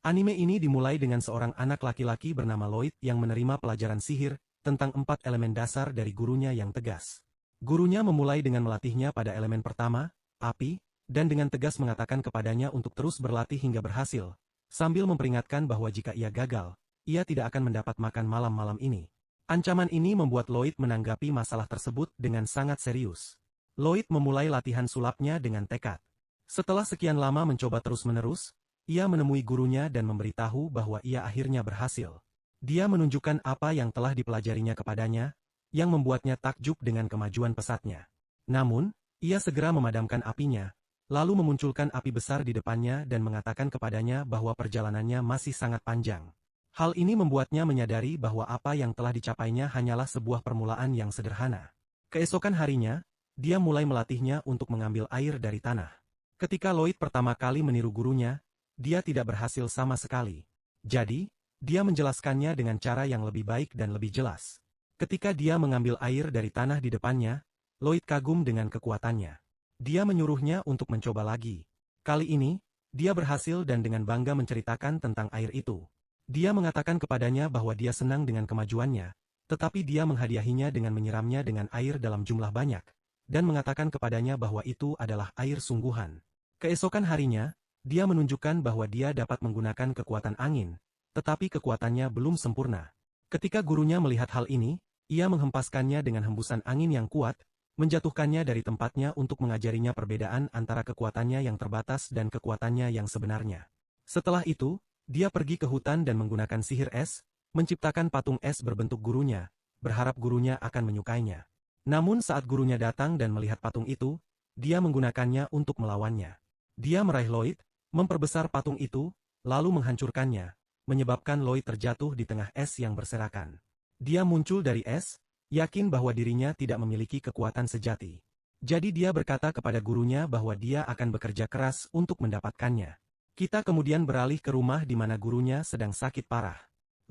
Anime ini dimulai dengan seorang anak laki-laki bernama Lloyd yang menerima pelajaran sihir tentang 4 elemen dasar dari gurunya yang tegas. Gurunya memulai dengan melatihnya pada elemen pertama, api, dan dengan tegas mengatakan kepadanya untuk terus berlatih hingga berhasil, sambil memperingatkan bahwa jika ia gagal, ia tidak akan mendapat makan malam-malam ini. Ancaman ini membuat Lloyd menanggapi masalah tersebut dengan sangat serius. Lloyd memulai latihan sulapnya dengan tekad. Setelah sekian lama mencoba terus-menerus, ia menemui gurunya dan memberitahu bahwa ia akhirnya berhasil. Dia menunjukkan apa yang telah dipelajarinya kepadanya, yang membuatnya takjub dengan kemajuan pesatnya. Namun, ia segera memadamkan apinya, lalu memunculkan api besar di depannya dan mengatakan kepadanya bahwa perjalanannya masih sangat panjang. Hal ini membuatnya menyadari bahwa apa yang telah dicapainya hanyalah sebuah permulaan yang sederhana. Keesokan harinya, dia mulai melatihnya untuk mengambil air dari tanah. Ketika Lloyd pertama kali meniru gurunya, dia tidak berhasil sama sekali. Jadi, dia menjelaskannya dengan cara yang lebih baik dan lebih jelas. Ketika dia mengambil air dari tanah di depannya, Lloyd kagum dengan kekuatannya. Dia menyuruhnya untuk mencoba lagi. Kali ini, dia berhasil dan dengan bangga menceritakan tentang air itu. Dia mengatakan kepadanya bahwa dia senang dengan kemajuannya, tetapi dia menghadiahinya dengan menyiramnya dengan air dalam jumlah banyak, dan mengatakan kepadanya bahwa itu adalah air sungguhan. Keesokan harinya, dia menunjukkan bahwa dia dapat menggunakan kekuatan angin, tetapi kekuatannya belum sempurna. Ketika gurunya melihat hal ini, ia menghempaskannya dengan hembusan angin yang kuat, menjatuhkannya dari tempatnya untuk mengajarinya perbedaan antara kekuatannya yang terbatas dan kekuatannya yang sebenarnya. Setelah itu, dia pergi ke hutan dan menggunakan sihir es, menciptakan patung es berbentuk gurunya, berharap gurunya akan menyukainya. Namun saat gurunya datang dan melihat patung itu, dia menggunakannya untuk melawannya. Dia meraih Lloyd, memperbesar patung itu, lalu menghancurkannya, menyebabkan Lloyd terjatuh di tengah es yang berserakan. Dia muncul dari es, yakin bahwa dirinya tidak memiliki kekuatan sejati. Jadi dia berkata kepada gurunya bahwa dia akan bekerja keras untuk mendapatkannya. Kita kemudian beralih ke rumah di mana gurunya sedang sakit parah.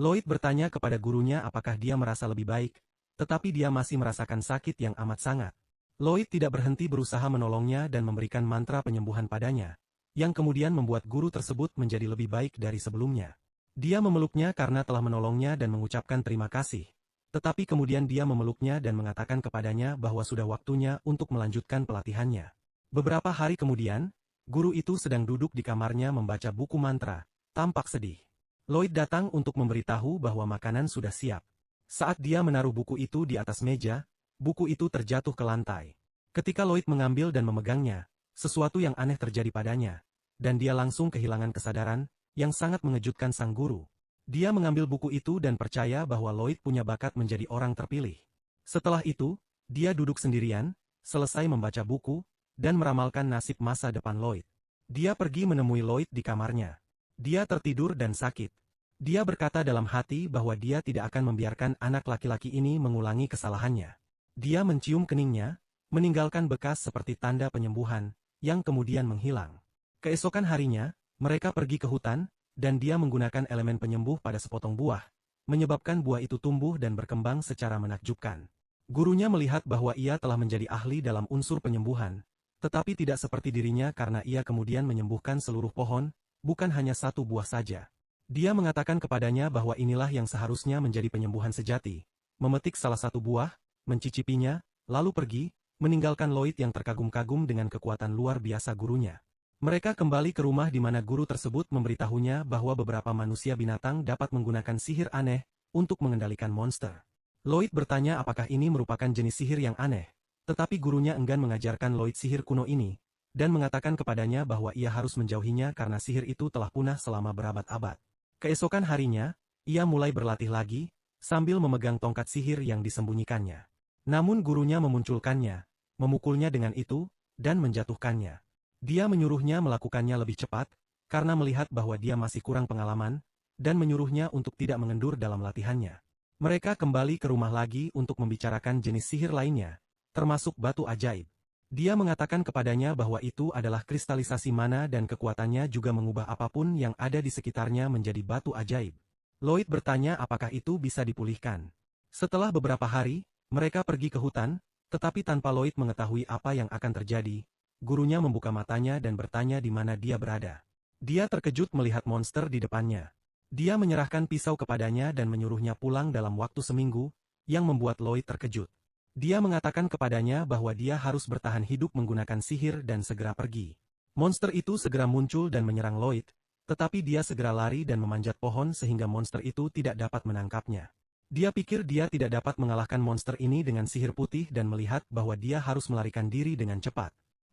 Lloyd bertanya kepada gurunya apakah dia merasa lebih baik, tetapi dia masih merasakan sakit yang amat sangat. Lloyd tidak berhenti berusaha menolongnya dan memberikan mantra penyembuhan padanya, yang kemudian membuat guru tersebut menjadi lebih baik dari sebelumnya. Dia memeluknya karena telah menolongnya dan mengucapkan terima kasih. Tetapi kemudian dia memeluknya dan mengatakan kepadanya bahwa sudah waktunya untuk melanjutkan pelatihannya. Beberapa hari kemudian, guru itu sedang duduk di kamarnya membaca buku mantra, tampak sedih. Lloyd datang untuk memberitahu bahwa makanan sudah siap. Saat dia menaruh buku itu di atas meja, buku itu terjatuh ke lantai. Ketika Lloyd mengambil dan memegangnya, sesuatu yang aneh terjadi padanya, dan dia langsung kehilangan kesadaran, yang sangat mengejutkan sang guru. Dia mengambil buku itu dan percaya bahwa Lloyd punya bakat menjadi orang terpilih. Setelah itu, dia duduk sendirian, selesai membaca buku, dan meramalkan nasib masa depan Lloyd. Dia pergi menemui Lloyd di kamarnya. Dia tertidur dan sakit. Dia berkata dalam hati bahwa dia tidak akan membiarkan anak laki-laki ini mengulangi kesalahannya. Dia mencium keningnya, meninggalkan bekas seperti tanda penyembuhan, yang kemudian menghilang. Keesokan harinya, mereka pergi ke hutan, dan dia menggunakan elemen penyembuh pada sepotong buah, menyebabkan buah itu tumbuh dan berkembang secara menakjubkan. Gurunya melihat bahwa ia telah menjadi ahli dalam unsur penyembuhan, tetapi tidak seperti dirinya karena ia kemudian menyembuhkan seluruh pohon, bukan hanya satu buah saja. Dia mengatakan kepadanya bahwa inilah yang seharusnya menjadi penyembuhan sejati, memetik salah satu buah, mencicipinya, lalu pergi, meninggalkan Lloyd yang terkagum-kagum dengan kekuatan luar biasa gurunya. Mereka kembali ke rumah di mana guru tersebut memberitahunya bahwa beberapa manusia binatang dapat menggunakan sihir aneh untuk mengendalikan monster. Lloyd bertanya apakah ini merupakan jenis sihir yang aneh, tetapi gurunya enggan mengajarkan Lloyd sihir kuno ini, dan mengatakan kepadanya bahwa ia harus menjauhinya karena sihir itu telah punah selama berabad-abad. Keesokan harinya, ia mulai berlatih lagi, sambil memegang tongkat sihir yang disembunyikannya. Namun gurunya memunculkannya, memukulnya dengan itu, dan menjatuhkannya. Dia menyuruhnya melakukannya lebih cepat, karena melihat bahwa dia masih kurang pengalaman, dan menyuruhnya untuk tidak mengendur dalam latihannya. Mereka kembali ke rumah lagi untuk membicarakan jenis sihir lainnya, termasuk batu ajaib. Dia mengatakan kepadanya bahwa itu adalah kristalisasi mana dan kekuatannya juga mengubah apapun yang ada di sekitarnya menjadi batu ajaib. Lloyd bertanya apakah itu bisa dipulihkan. Setelah beberapa hari, mereka pergi ke hutan, tetapi tanpa Lloyd mengetahui apa yang akan terjadi, gurunya membuka matanya dan bertanya di mana dia berada. Dia terkejut melihat monster di depannya. Dia menyerahkan pisau kepadanya dan menyuruhnya pulang dalam waktu seminggu, yang membuat Lloyd terkejut. Dia mengatakan kepadanya bahwa dia harus bertahan hidup menggunakan sihir dan segera pergi. Monster itu segera muncul dan menyerang Lloyd, tetapi dia segera lari dan memanjat pohon sehingga monster itu tidak dapat menangkapnya. Dia pikir dia tidak dapat mengalahkan monster ini dengan sihir putih dan melihat bahwa dia harus melarikan diri dengan cepat.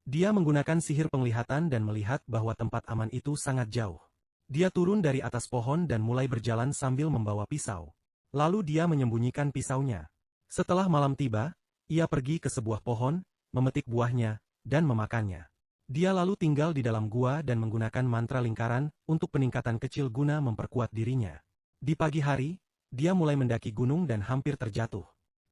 Dia menggunakan sihir penglihatan dan melihat bahwa tempat aman itu sangat jauh. Dia turun dari atas pohon dan mulai berjalan sambil membawa pisau. Lalu dia menyembunyikan pisaunya. Setelah malam tiba, ia pergi ke sebuah pohon, memetik buahnya, dan memakannya. Dia lalu tinggal di dalam gua dan menggunakan mantra lingkaran untuk peningkatan kecil guna memperkuat dirinya. Di pagi hari, dia mulai mendaki gunung dan hampir terjatuh.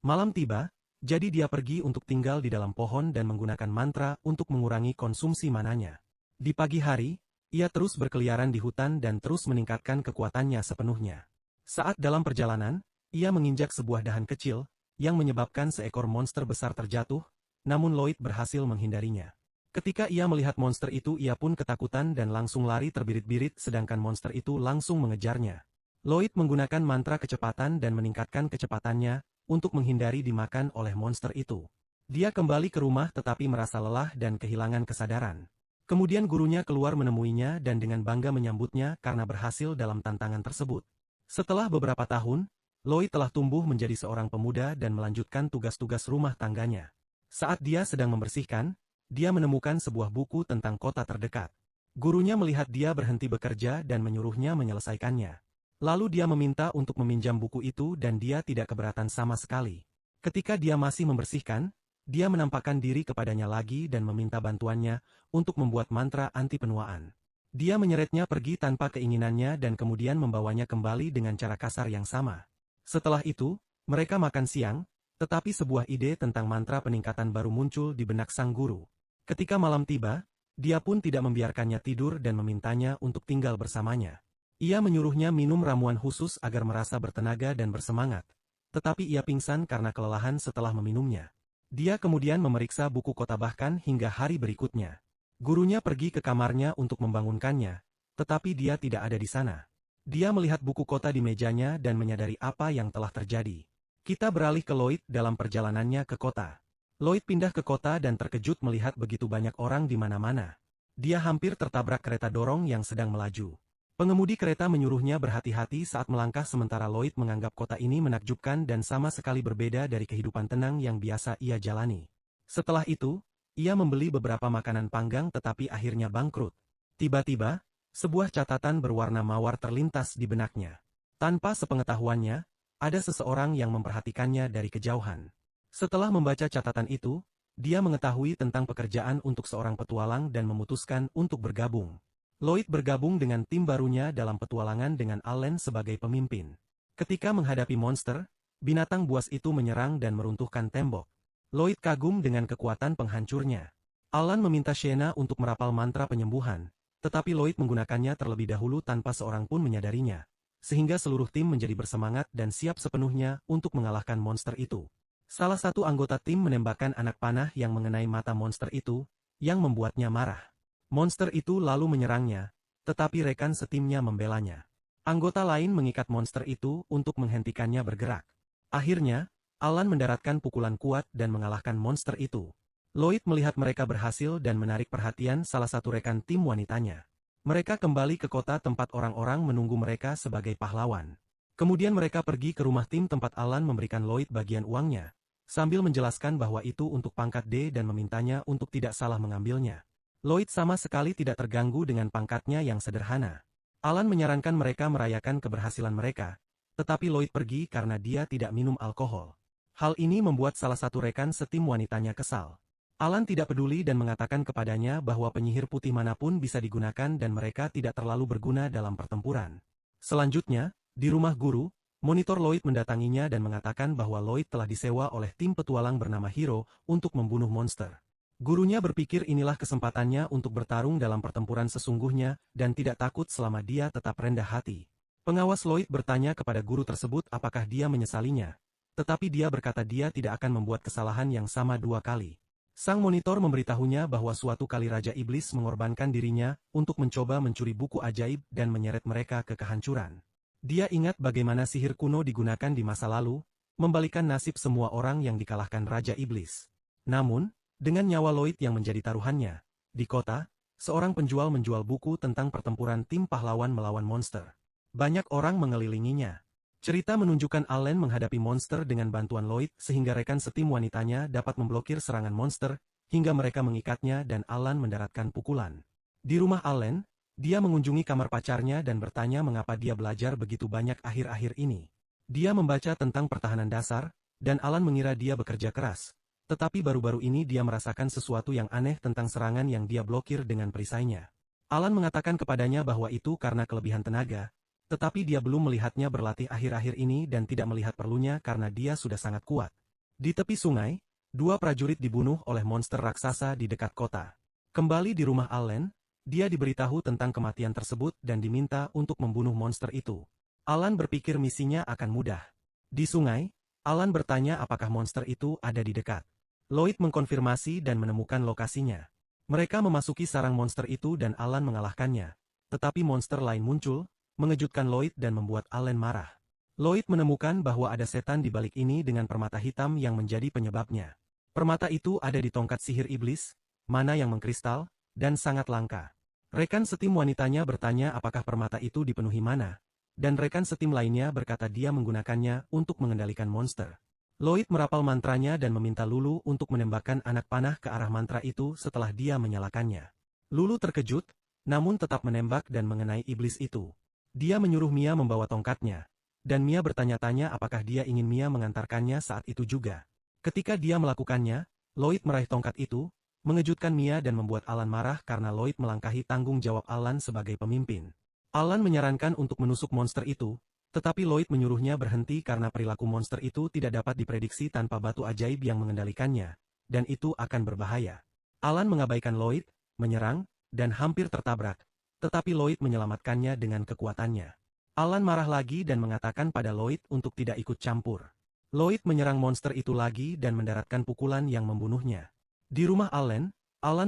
Malam tiba, jadi dia pergi untuk tinggal di dalam pohon dan menggunakan mantra untuk mengurangi konsumsi mananya. Di pagi hari, ia terus berkeliaran di hutan dan terus meningkatkan kekuatannya sepenuhnya. Saat dalam perjalanan, ia menginjak sebuah dahan kecil, yang menyebabkan seekor monster besar terjatuh, namun Lloyd berhasil menghindarinya. Ketika ia melihat monster itu ia pun ketakutan dan langsung lari terbirit-birit sedangkan monster itu langsung mengejarnya. Lloyd menggunakan mantra kecepatan dan meningkatkan kecepatannya, untuk menghindari dimakan oleh monster itu. Dia kembali ke rumah tetapi merasa lelah dan kehilangan kesadaran. Kemudian gurunya keluar menemuinya dan dengan bangga menyambutnya karena berhasil dalam tantangan tersebut. Setelah beberapa tahun, Lloyd telah tumbuh menjadi seorang pemuda dan melanjutkan tugas-tugas rumah tangganya. Saat dia sedang membersihkan, dia menemukan sebuah buku tentang kota terdekat. Gurunya melihat dia berhenti bekerja dan menyuruhnya menyelesaikannya. Lalu dia meminta untuk meminjam buku itu dan dia tidak keberatan sama sekali. Ketika dia masih membersihkan, dia menampakkan diri kepadanya lagi dan meminta bantuannya untuk membuat mantra anti penuaan. Dia menyeretnya pergi tanpa keinginannya dan kemudian membawanya kembali dengan cara kasar yang sama. Setelah itu, mereka makan siang, tetapi sebuah ide tentang mantra peningkatan baru muncul di benak sang guru. Ketika malam tiba, dia pun tidak membiarkannya tidur dan memintanya untuk tinggal bersamanya. Ia menyuruhnya minum ramuan khusus agar merasa bertenaga dan bersemangat, tetapi ia pingsan karena kelelahan setelah meminumnya. Dia kemudian memeriksa buku kota bahkan hingga hari berikutnya. Gurunya pergi ke kamarnya untuk membangunkannya, tetapi dia tidak ada di sana. Dia melihat buku kota di mejanya dan menyadari apa yang telah terjadi. Kita beralih ke Lloyd dalam perjalanannya ke kota. Lloyd pindah ke kota dan terkejut melihat begitu banyak orang di mana-mana. Dia hampir tertabrak kereta dorong yang sedang melaju. Pengemudi kereta menyuruhnya berhati-hati saat melangkah sementara Lloyd menganggap kota ini menakjubkan dan sama sekali berbeda dari kehidupan tenang yang biasa ia jalani. Setelah itu, ia membeli beberapa makanan panggang tetapi akhirnya bangkrut. Tiba-tiba, sebuah catatan berwarna mawar terlintas di benaknya. Tanpa sepengetahuannya, ada seseorang yang memperhatikannya dari kejauhan. Setelah membaca catatan itu, dia mengetahui tentang pekerjaan untuk seorang petualang dan memutuskan untuk bergabung. Lloyd bergabung dengan tim barunya dalam petualangan dengan Allen sebagai pemimpin. Ketika menghadapi monster, binatang buas itu menyerang dan meruntuhkan tembok. Lloyd kagum dengan kekuatan penghancurnya. Alan meminta Shena untuk merapal mantra penyembuhan, tetapi Lloyd menggunakannya terlebih dahulu tanpa seorang pun menyadarinya, sehingga seluruh tim menjadi bersemangat dan siap sepenuhnya untuk mengalahkan monster itu. Salah satu anggota tim menembakkan anak panah yang mengenai mata monster itu, yang membuatnya marah. Monster itu lalu menyerangnya, tetapi rekan setimnya membelanya. Anggota lain mengikat monster itu untuk menghentikannya bergerak. Akhirnya, Alan mendaratkan pukulan kuat dan mengalahkan monster itu. Lloyd melihat mereka berhasil dan menarik perhatian salah satu rekan tim wanitanya. Mereka kembali ke kota tempat orang-orang menunggu mereka sebagai pahlawan. Kemudian mereka pergi ke rumah tim tempat Alan memberikan Lloyd bagian uangnya, sambil menjelaskan bahwa itu untuk pangkat D dan memintanya untuk tidak salah mengambilnya. Lloyd sama sekali tidak terganggu dengan pangkatnya yang sederhana. Alan menyarankan mereka merayakan keberhasilan mereka, tetapi Lloyd pergi karena dia tidak minum alkohol. Hal ini membuat salah satu rekan setim wanitanya kesal. Alan tidak peduli dan mengatakan kepadanya bahwa penyihir putih manapun bisa digunakan dan mereka tidak terlalu berguna dalam pertempuran. Selanjutnya, di rumah guru, monitor Lloyd mendatanginya dan mengatakan bahwa Lloyd telah disewa oleh tim petualang bernama Hero untuk membunuh monster. Gurunya berpikir inilah kesempatannya untuk bertarung dalam pertempuran sesungguhnya dan tidak takut selama dia tetap rendah hati. Pengawas Lloyd bertanya kepada guru tersebut apakah dia menyesalinya, tetapi dia berkata dia tidak akan membuat kesalahan yang sama dua kali. Sang monitor memberitahunya bahwa suatu kali Raja Iblis mengorbankan dirinya untuk mencoba mencuri buku ajaib dan menyeret mereka ke kehancuran. Dia ingat bagaimana sihir kuno digunakan di masa lalu, membalikan nasib semua orang yang dikalahkan Raja Iblis. Namun, dengan nyawa Lloyd yang menjadi taruhannya, di kota, seorang penjual menjual buku tentang pertempuran tim pahlawan melawan monster. Banyak orang mengelilinginya. Cerita menunjukkan Allen menghadapi monster dengan bantuan Lloyd sehingga rekan setim wanitanya dapat memblokir serangan monster, hingga mereka mengikatnya dan Allen mendaratkan pukulan. Di rumah Allen, dia mengunjungi kamar pacarnya dan bertanya mengapa dia belajar begitu banyak akhir-akhir ini. Dia membaca tentang pertahanan dasar, dan Allen mengira dia bekerja keras. Tetapi baru-baru ini dia merasakan sesuatu yang aneh tentang serangan yang dia blokir dengan perisainya. Allen mengatakan kepadanya bahwa itu karena kelebihan tenaga, tetapi dia belum melihatnya berlatih akhir-akhir ini dan tidak melihat perlunya karena dia sudah sangat kuat. Di tepi sungai, dua prajurit dibunuh oleh monster raksasa di dekat kota. Kembali di rumah Allen, dia diberitahu tentang kematian tersebut dan diminta untuk membunuh monster itu. Alan berpikir misinya akan mudah. Di sungai, Alan bertanya apakah monster itu ada di dekat. Lloyd mengkonfirmasi dan menemukan lokasinya. Mereka memasuki sarang monster itu dan Alan mengalahkannya. Tetapi monster lain muncul, mengejutkan Lloyd dan membuat Allen marah. Lloyd menemukan bahwa ada setan di balik ini dengan permata hitam yang menjadi penyebabnya. Permata itu ada di tongkat sihir iblis, mana yang mengkristal, dan sangat langka. Rekan setim wanitanya bertanya apakah permata itu dipenuhi mana, dan rekan setim lainnya berkata dia menggunakannya untuk mengendalikan monster. Lloyd merapal mantranya dan meminta Lulu untuk menembakkan anak panah ke arah mantra itu setelah dia menyalakannya. Lulu terkejut, namun tetap menembak dan mengenai iblis itu. Dia menyuruh Mia membawa tongkatnya, dan Mia bertanya-tanya apakah dia ingin Mia mengantarkannya saat itu juga. Ketika dia melakukannya, Lloyd meraih tongkat itu, mengejutkan Mia dan membuat Alan marah karena Lloyd melangkahi tanggung jawab Alan sebagai pemimpin. Alan menyarankan untuk menusuk monster itu, tetapi Lloyd menyuruhnya berhenti karena perilaku monster itu tidak dapat diprediksi tanpa batu ajaib yang mengendalikannya, dan itu akan berbahaya. Alan mengabaikan Lloyd, menyerang, dan hampir tertabrak. Tetapi Lloyd menyelamatkannya dengan kekuatannya. Alan marah lagi dan mengatakan pada Lloyd untuk tidak ikut campur. Lloyd menyerang monster itu lagi dan mendaratkan pukulan yang membunuhnya. Di rumah Alan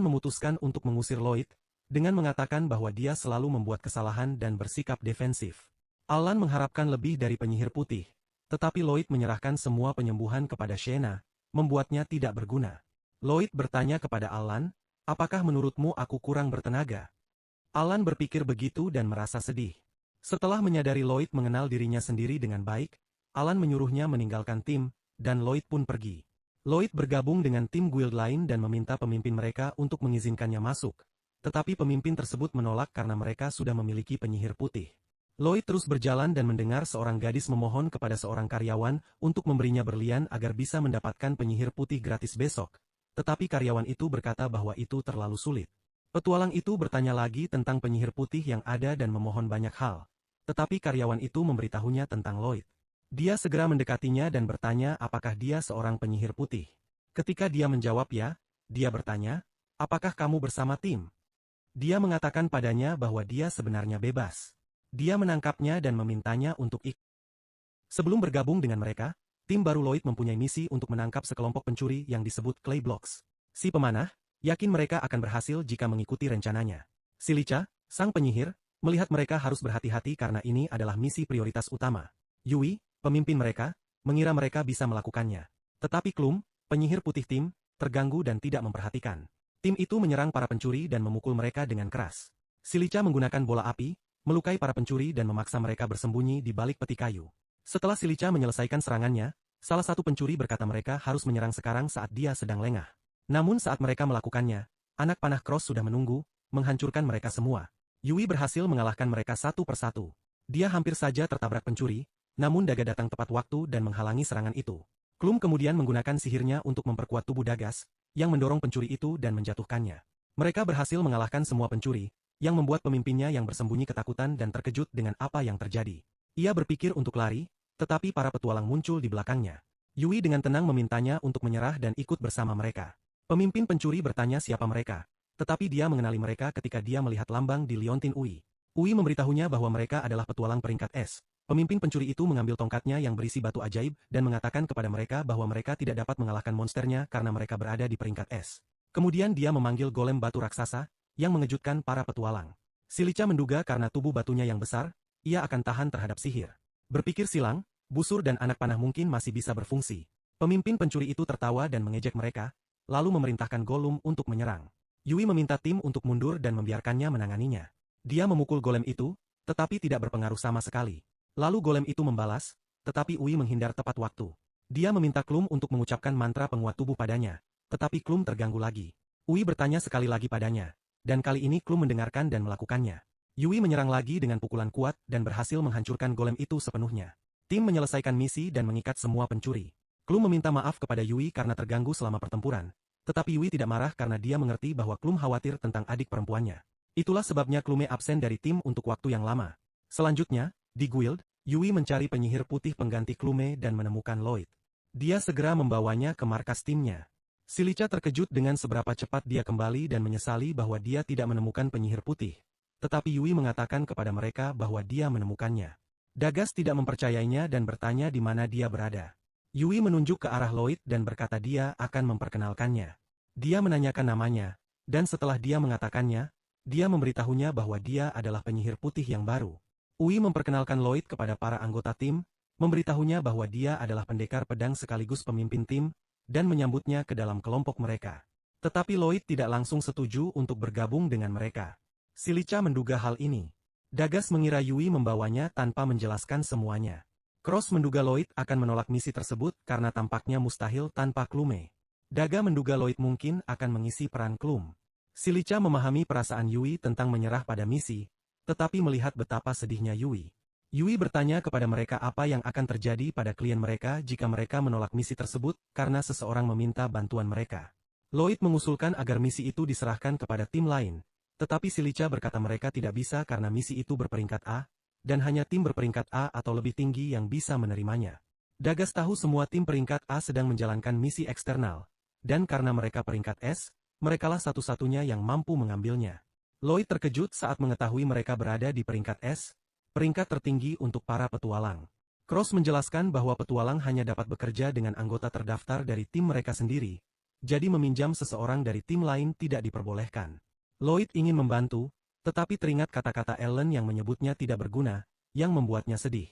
memutuskan untuk mengusir Lloyd, dengan mengatakan bahwa dia selalu membuat kesalahan dan bersikap defensif. Alan mengharapkan lebih dari penyihir putih, tetapi Lloyd menyerahkan semua penyembuhan kepada Shena, membuatnya tidak berguna. Lloyd bertanya kepada Alan, apakah menurutmu aku kurang bertenaga? Alan berpikir begitu dan merasa sedih. Setelah menyadari Lloyd mengenal dirinya sendiri dengan baik, Alan menyuruhnya meninggalkan tim, dan Lloyd pun pergi. Lloyd bergabung dengan tim guild lain dan meminta pemimpin mereka untuk mengizinkannya masuk, tetapi pemimpin tersebut menolak karena mereka sudah memiliki penyihir putih. Lloyd terus berjalan dan mendengar seorang gadis memohon kepada seorang karyawan untuk memberinya berlian agar bisa mendapatkan penyihir putih gratis besok, tetapi karyawan itu berkata bahwa itu terlalu sulit. Petualang itu bertanya lagi tentang penyihir putih yang ada dan memohon banyak hal. Tetapi karyawan itu memberitahunya tentang Lloyd. Dia segera mendekatinya dan bertanya apakah dia seorang penyihir putih. Ketika dia menjawab ya, dia bertanya, apakah kamu bersama tim? Dia mengatakan padanya bahwa dia sebenarnya bebas. Dia menangkapnya dan memintanya untuk ikut. Sebelum bergabung dengan mereka, tim baru Lloyd mempunyai misi untuk menangkap sekelompok pencuri yang disebut Clay Blocks. Si pemanah yakin mereka akan berhasil jika mengikuti rencananya. Silica, sang penyihir, melihat mereka harus berhati-hati karena ini adalah misi prioritas utama. Yui, pemimpin mereka, mengira mereka bisa melakukannya. Tetapi Klum, penyihir putih tim, terganggu dan tidak memperhatikan. Tim itu menyerang para pencuri dan memukul mereka dengan keras. Silica menggunakan bola api, melukai para pencuri dan memaksa mereka bersembunyi di balik peti kayu. Setelah Silica menyelesaikan serangannya, salah satu pencuri berkata mereka harus menyerang sekarang saat dia sedang lengah. Namun saat mereka melakukannya, anak panah Cross sudah menunggu, menghancurkan mereka semua. Yui berhasil mengalahkan mereka satu persatu. Dia hampir saja tertabrak pencuri, namun Daga datang tepat waktu dan menghalangi serangan itu. Klum kemudian menggunakan sihirnya untuk memperkuat tubuh Dagas, yang mendorong pencuri itu dan menjatuhkannya. Mereka berhasil mengalahkan semua pencuri, yang membuat pemimpinnya yang bersembunyi ketakutan dan terkejut dengan apa yang terjadi. Ia berpikir untuk lari, tetapi para petualang muncul di belakangnya. Yui dengan tenang memintanya untuk menyerah dan ikut bersama mereka. Pemimpin pencuri bertanya siapa mereka, tetapi dia mengenali mereka ketika dia melihat lambang di liontin Ui. Ui memberitahunya bahwa mereka adalah petualang peringkat S, Pemimpin pencuri itu mengambil tongkatnya yang berisi batu ajaib dan mengatakan kepada mereka bahwa mereka tidak dapat mengalahkan monsternya karena mereka berada di peringkat es. Kemudian dia memanggil golem batu raksasa, yang mengejutkan para petualang. Silica menduga karena tubuh batunya yang besar, ia akan tahan terhadap sihir. Berpikir silang, busur dan anak panah mungkin masih bisa berfungsi. Pemimpin pencuri itu tertawa dan mengejek mereka, lalu memerintahkan Gollum untuk menyerang. Yui meminta tim untuk mundur dan membiarkannya menanganinya. Dia memukul golem itu, tetapi tidak berpengaruh sama sekali. Lalu golem itu membalas, tetapi Yui menghindar tepat waktu. Dia meminta Klum untuk mengucapkan mantra penguat tubuh padanya, tetapi Klum terganggu lagi. Yui bertanya sekali lagi padanya, dan kali ini Klum mendengarkan dan melakukannya. Yui menyerang lagi dengan pukulan kuat dan berhasil menghancurkan golem itu sepenuhnya. Tim menyelesaikan misi dan mengikat semua pencuri. Klum meminta maaf kepada Yui karena terganggu selama pertempuran, tetapi Yui tidak marah karena dia mengerti bahwa Klum khawatir tentang adik perempuannya. Itulah sebabnya Klume absen dari tim untuk waktu yang lama. Selanjutnya, di guild, Yui mencari penyihir putih pengganti Klume dan menemukan Lloyd. Dia segera membawanya ke markas timnya. Silica terkejut dengan seberapa cepat dia kembali dan menyesali bahwa dia tidak menemukan penyihir putih. Tetapi Yui mengatakan kepada mereka bahwa dia menemukannya. Dagas tidak mempercayainya dan bertanya di mana dia berada. Yui menunjuk ke arah Lloyd dan berkata dia akan memperkenalkannya. Dia menanyakan namanya, dan setelah dia mengatakannya, dia memberitahunya bahwa dia adalah penyihir putih yang baru. Yui memperkenalkan Lloyd kepada para anggota tim, memberitahunya bahwa dia adalah pendekar pedang sekaligus pemimpin tim, dan menyambutnya ke dalam kelompok mereka. Tetapi Lloyd tidak langsung setuju untuk bergabung dengan mereka. Silica menduga hal ini. Dagas mengira Yui membawanya tanpa menjelaskan semuanya. Cross menduga Lloyd akan menolak misi tersebut karena tampaknya mustahil tanpa Klume. Daga menduga Lloyd mungkin akan mengisi peran Klum. Silica memahami perasaan Yui tentang menyerah pada misi, tetapi melihat betapa sedihnya Yui. Yui bertanya kepada mereka apa yang akan terjadi pada klien mereka jika mereka menolak misi tersebut karena seseorang meminta bantuan mereka. Lloyd mengusulkan agar misi itu diserahkan kepada tim lain, tetapi Silica berkata mereka tidak bisa karena misi itu berperingkat A, dan hanya tim berperingkat A atau lebih tinggi yang bisa menerimanya. Dagas tahu semua tim peringkat A sedang menjalankan misi eksternal, dan karena mereka peringkat S, merekalah satu-satunya yang mampu mengambilnya. Lloyd terkejut saat mengetahui mereka berada di peringkat S, peringkat tertinggi untuk para petualang. Cross menjelaskan bahwa petualang hanya dapat bekerja dengan anggota terdaftar dari tim mereka sendiri, jadi meminjam seseorang dari tim lain tidak diperbolehkan. Lloyd ingin membantu, tetapi teringat kata-kata Ellen yang menyebutnya tidak berguna, yang membuatnya sedih.